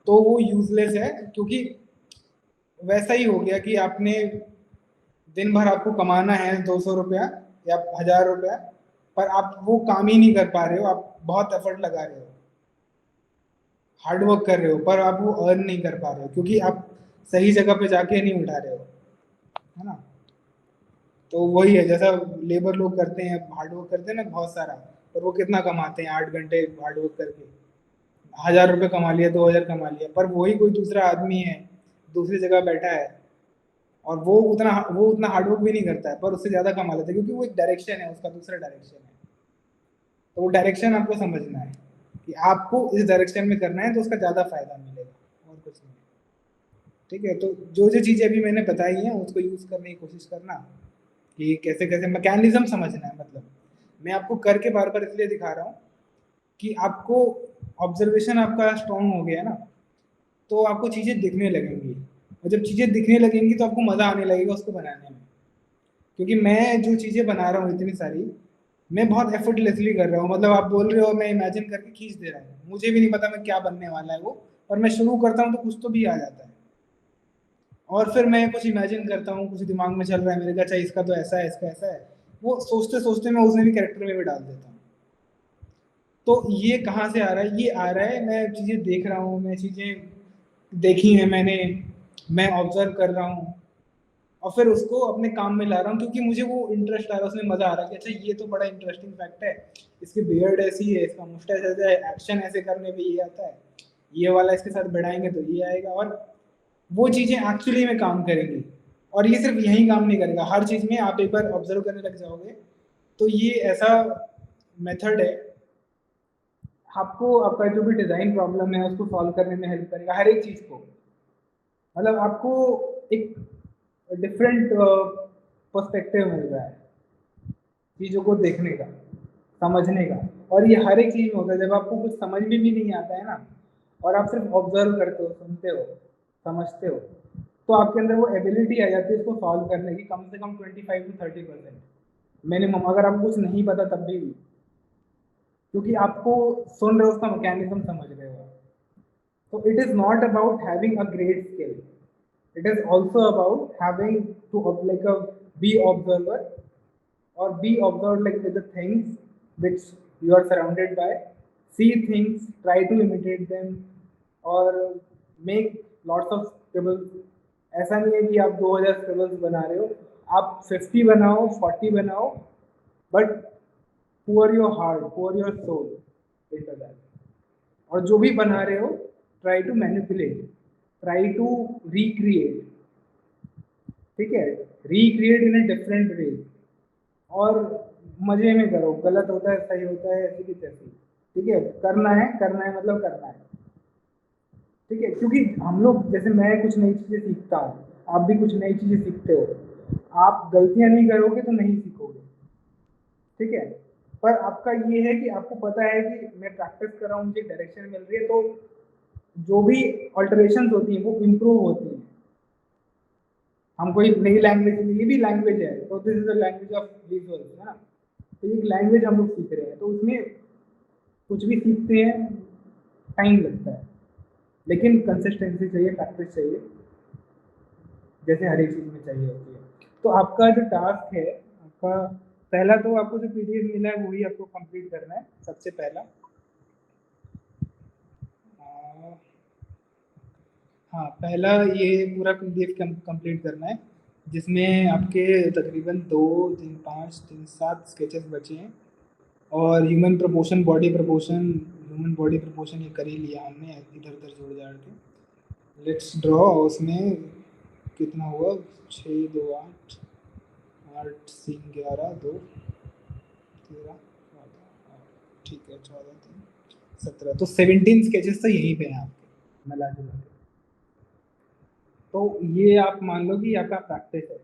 तो वो यूजलेस है। क्योंकि वैसा ही हो गया कि आपने दिन भर आपको कमाना है 200 रुपया या 1000 रुपया, पर आप वो काम ही नहीं कर पा रहे हो, आप बहुत एफर्ट लगा रहे हो, हार्ड वर्क कर रहे हो, पर आप वो अर्न नहीं कर पा रहे हो क्योंकि आप सही जगह पे जाके नहीं उठा रहे हो, है ना? तो वही है, जैसा लेबर लोग करते हैं, हार्ड वर्क करते हैं ना बहुत सारा, पर वो कितना कमाते हैं 8 घंटे हार्ड वर्क करके, 1000 रुपये कमा लिया, 2000 कमा लिया, पर वही कोई दूसरा आदमी है दूसरी जगह बैठा है और वो उतना हार्ड वर्क भी नहीं करता है, पर उससे ज्यादा कमा लेता है, क्योंकि वो एक डायरेक्शन है, उसका दूसरा डायरेक्शन है। तो वो डायरेक्शन आपको समझना है। कि आपको इस डायरेक्शन में करना है तो उसका ज़्यादा फायदा मिलेगा और कुछ नहीं। ठीक है, तो जो जो चीज़ें अभी मैंने बताई हैं उसको यूज़ करने की कोशिश करना कि कैसे कैसे मैकेनिज्म समझना है। मतलब मैं आपको करके बार बार इसलिए दिखा रहा हूँ कि आपको ऑब्जर्वेशन आपका स्ट्रॉन्ग हो गया ना, तो आपको चीज़ें दिखने लगेंगी, और जब चीज़ें दिखने लगेंगी तो आपको मज़ा आने लगेगा उसको बनाने में। क्योंकि मैं जो चीज़ें बना रहा हूँ इतनी सारी, मैं बहुत एफर्टलेसली कर रहा हूँ। मतलब आप बोल रहे हो, मैं इमेजिन करके खींच दे रहा हूँ, मुझे भी नहीं पता मैं क्या बनने वाला है वो, और मैं शुरू करता हूँ तो कुछ तो भी आ जाता है, और फिर मैं कुछ इमेजिन करता हूँ, कुछ दिमाग में चल रहा है मेरे का, अच्छा इसका तो ऐसा है, इसका ऐसा है, वो सोचते सोचते मैं उसमें भी कैरेक्टर में भी डाल देता हूँ। तो ये कहाँ से आ रहा है? ये आ रहा है, मैं चीज़ें देख रहा हूँ, मैं चीज़ें देखी हैं मैंने, मैं ऑब्जर्व कर रहा हूँ, और फिर उसको अपने काम में ला रहा हूँ, क्योंकि मुझे वो इंटरेस्ट आ रहा है, उसमें मज़ा आ रहा है कि अच्छा ये तो बड़ा इंटरेस्टिंग फैक्ट है, इसकी बियर्ड ऐसी है, इसका मुस्टैच ऐसा है, एक्शन ऐसे करने पे ये आता है, ये वाला इसके साथ बढ़ाएंगे तो ये आएगा, और वो चीज़ें एक्चुअली में काम करेंगी। और ये सिर्फ यही काम नहीं करेगा, हर चीज़ में आप एक बार ऑब्जर्व करने लग जाओगे तो ये ऐसा मेथड है, आपको आपका जो भी डिज़ाइन प्रॉब्लम है उसको सॉल्व करने में हेल्प करेगा, हर एक चीज़ को। मतलब आपको एक डिफरेंट पर्सपेक्टिव मिल रहा है चीज़ों को देखने का, समझने का, और ये हर एक चीज़ में होता है। जब आपको कुछ समझ में भी नहीं आता है ना, और आप सिर्फ ऑब्जर्व करते हो, सुनते हो, समझते हो, तो आपके अंदर वो एबिलिटी आ जाती है इसको सॉल्व करने की, कम से कम 25 to 30% मिनिमम, अगर आपको कुछ नहीं पता तब भी, क्योंकि आपको सुन रहे हो, उसका मैकेनिज्म समझ रहे हो। So it is not about having a great skill. It is also about having to be observer, or be observed like with the things which you are surrounded by. See things, try to imitate them, or make lots of scribbles. ऐसा नहीं है कि आप 2000 scribbles बना रहे हो, आप 50 बनाओ, 40 बनाओ, but pour your heart, pour your soul into that. और जो भी बना रहे हो, try to manipulate, try to recreate, ठीक है, recreate in a different way, और मजे में करो, गलत होता है, सही होता है, ऐसी की तैसी, ठीक है, करना है मतलब करना है, ठीक है। क्योंकि हम लोग, जैसे मैं कुछ नई चीज़ें सीखता हूँ, आप भी कुछ नई चीज़ें सीखते हो, आप गलतियाँ नहीं करोगे तो नहीं सीखोगे, ठीक है। पर आपका ये है कि आपको पता है कि मैं प्रैक्टिस कर रहा हूँ, मुझे डायरेक्शन मिल रही है, तो जो भी ऑल्टरेशन होती हैं वो इम्प्रूव होती हैं। हम कोई नई लैंग्वेज, ये भी लैंग्वेज है, तो this is the language of visuals, है ना, तो एक लैंग्वेज हम लोग सीख रहे हैं, तो उसमें कुछ भी सीखते हैं टाइम लगता है, लेकिन कंसिस्टेंसी चाहिए, प्रैक्टिस चाहिए, जैसे हर एक चीज़ में चाहिए होती है। तो आपका जो टास्क है, आपका पहला, तो आपको जो पीडीएफ मिला है वही आपको कंप्लीट करना है सबसे पहला। हाँ, पहला ये पूरा पीडीएफ कंप्लीट करना है, जिसमें आपके तकरीबन 2, 3, 5, 3, 7 स्केचेस बचे हैं, और human proportion, body proportion, human body proportion ये कर ही लिया हमने, इधर उधर जोड़ जाड़ के। लेट्स ड्रॉ, उसमें कितना हुआ, 6, 2, 8, 8, 3, 11, 2, 13, 14, ठीक है, 14, 3, 17, तो 17 स्केचेस तो यहीं पे हैं आपके मिला जुला के। तो ये आप मान लो कि आपका प्रैक्टिस है,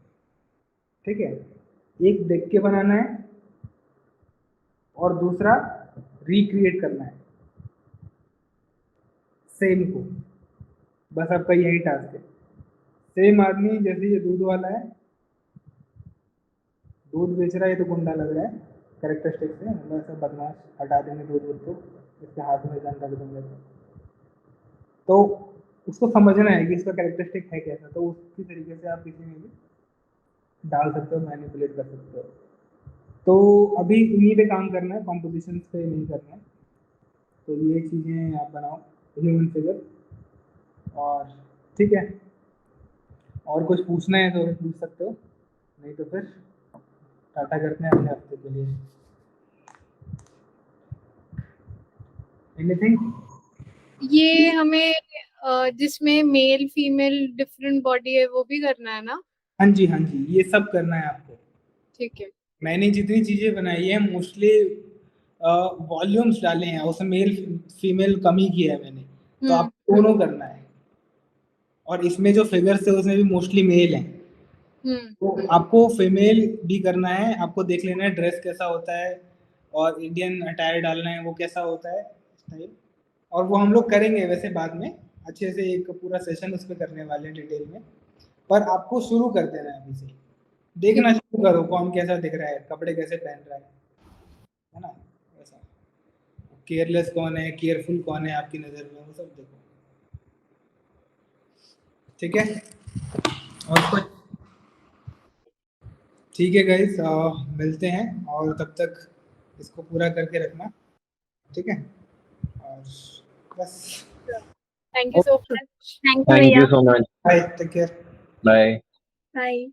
ठीक है। एक देख के बनाना है, और दूसरा रिक्रिएट करना है सेम को, बस आपका यही टास्क है। सेम आदमी, जैसे ये दूध वाला है, दूध बेच रहा है, ये तो गुंडा लग रहा है कैरेक्टरिस्टिक से, मतलब ऐसा बदमाश, हटा देंगे दूध तो इसके हाथ में गन रख देंगे, तो उसको समझना है कि इसका कैरेक्टरिस्टिक है कैसा, तो उसी तरीके से आप किसी में भी डाल सकते हो, मैनिपुलेट कर सकते हो। तो अभी इन्हीं पे काम करना है, कॉम्पोजिशन पे नहीं करना है। तो ये चीज़ें आप बनाओ, ह्यूमन फिगर, और ठीक है, और कुछ पूछना है तो पूछ सकते हो, नहीं तो फिर टाटा करते हैं अगले हफ्ते के लिए। एनीथिंग? ये हमें जिसमें मेल फीमेल डिफरेंट बॉडी है वो भी करना है ना? हाँ जी, हाँ जी, ये सब करना है आपको। ठीक है। मैंने जितनी चीज़ें बनाई है मोस्टली वॉल्यूम्स डाले हैं, उसमें मेल फीमेल कम ही किया है मैंने, तो हम्म, आपको दोनों करना है। और इसमें जो फिगर्स है उसमें भी मोस्टली मेल है, तो आपको फीमेल भी करना है, आपको देख लेना है ड्रेस कैसा होता है और इंडियन अटायर डालना है वो कैसा होता है स्टाइल, और वो हम लोग करेंगे वैसे बाद में अच्छे से, एक पूरा सेशन उस पर करने वाले हैं डिटेल में। पर आपको शुरू कर देना है अभी से, देखना शुरू करो कौन कैसा दिख रहा है, कपड़े कैसे पहन रहा है ना, वैसा केयरलेस कौन है, केयरफुल कौन है आपकी नज़र में, वो सब देखो, ठीक है। और कुछ? ठीक है गाइस, मिलते हैं, और तब तक इसको पूरा करके रखना, ठीक है। और बस, thank you so much. Thank you thank भैया। You so much. Bye, take care. Bye. Bye.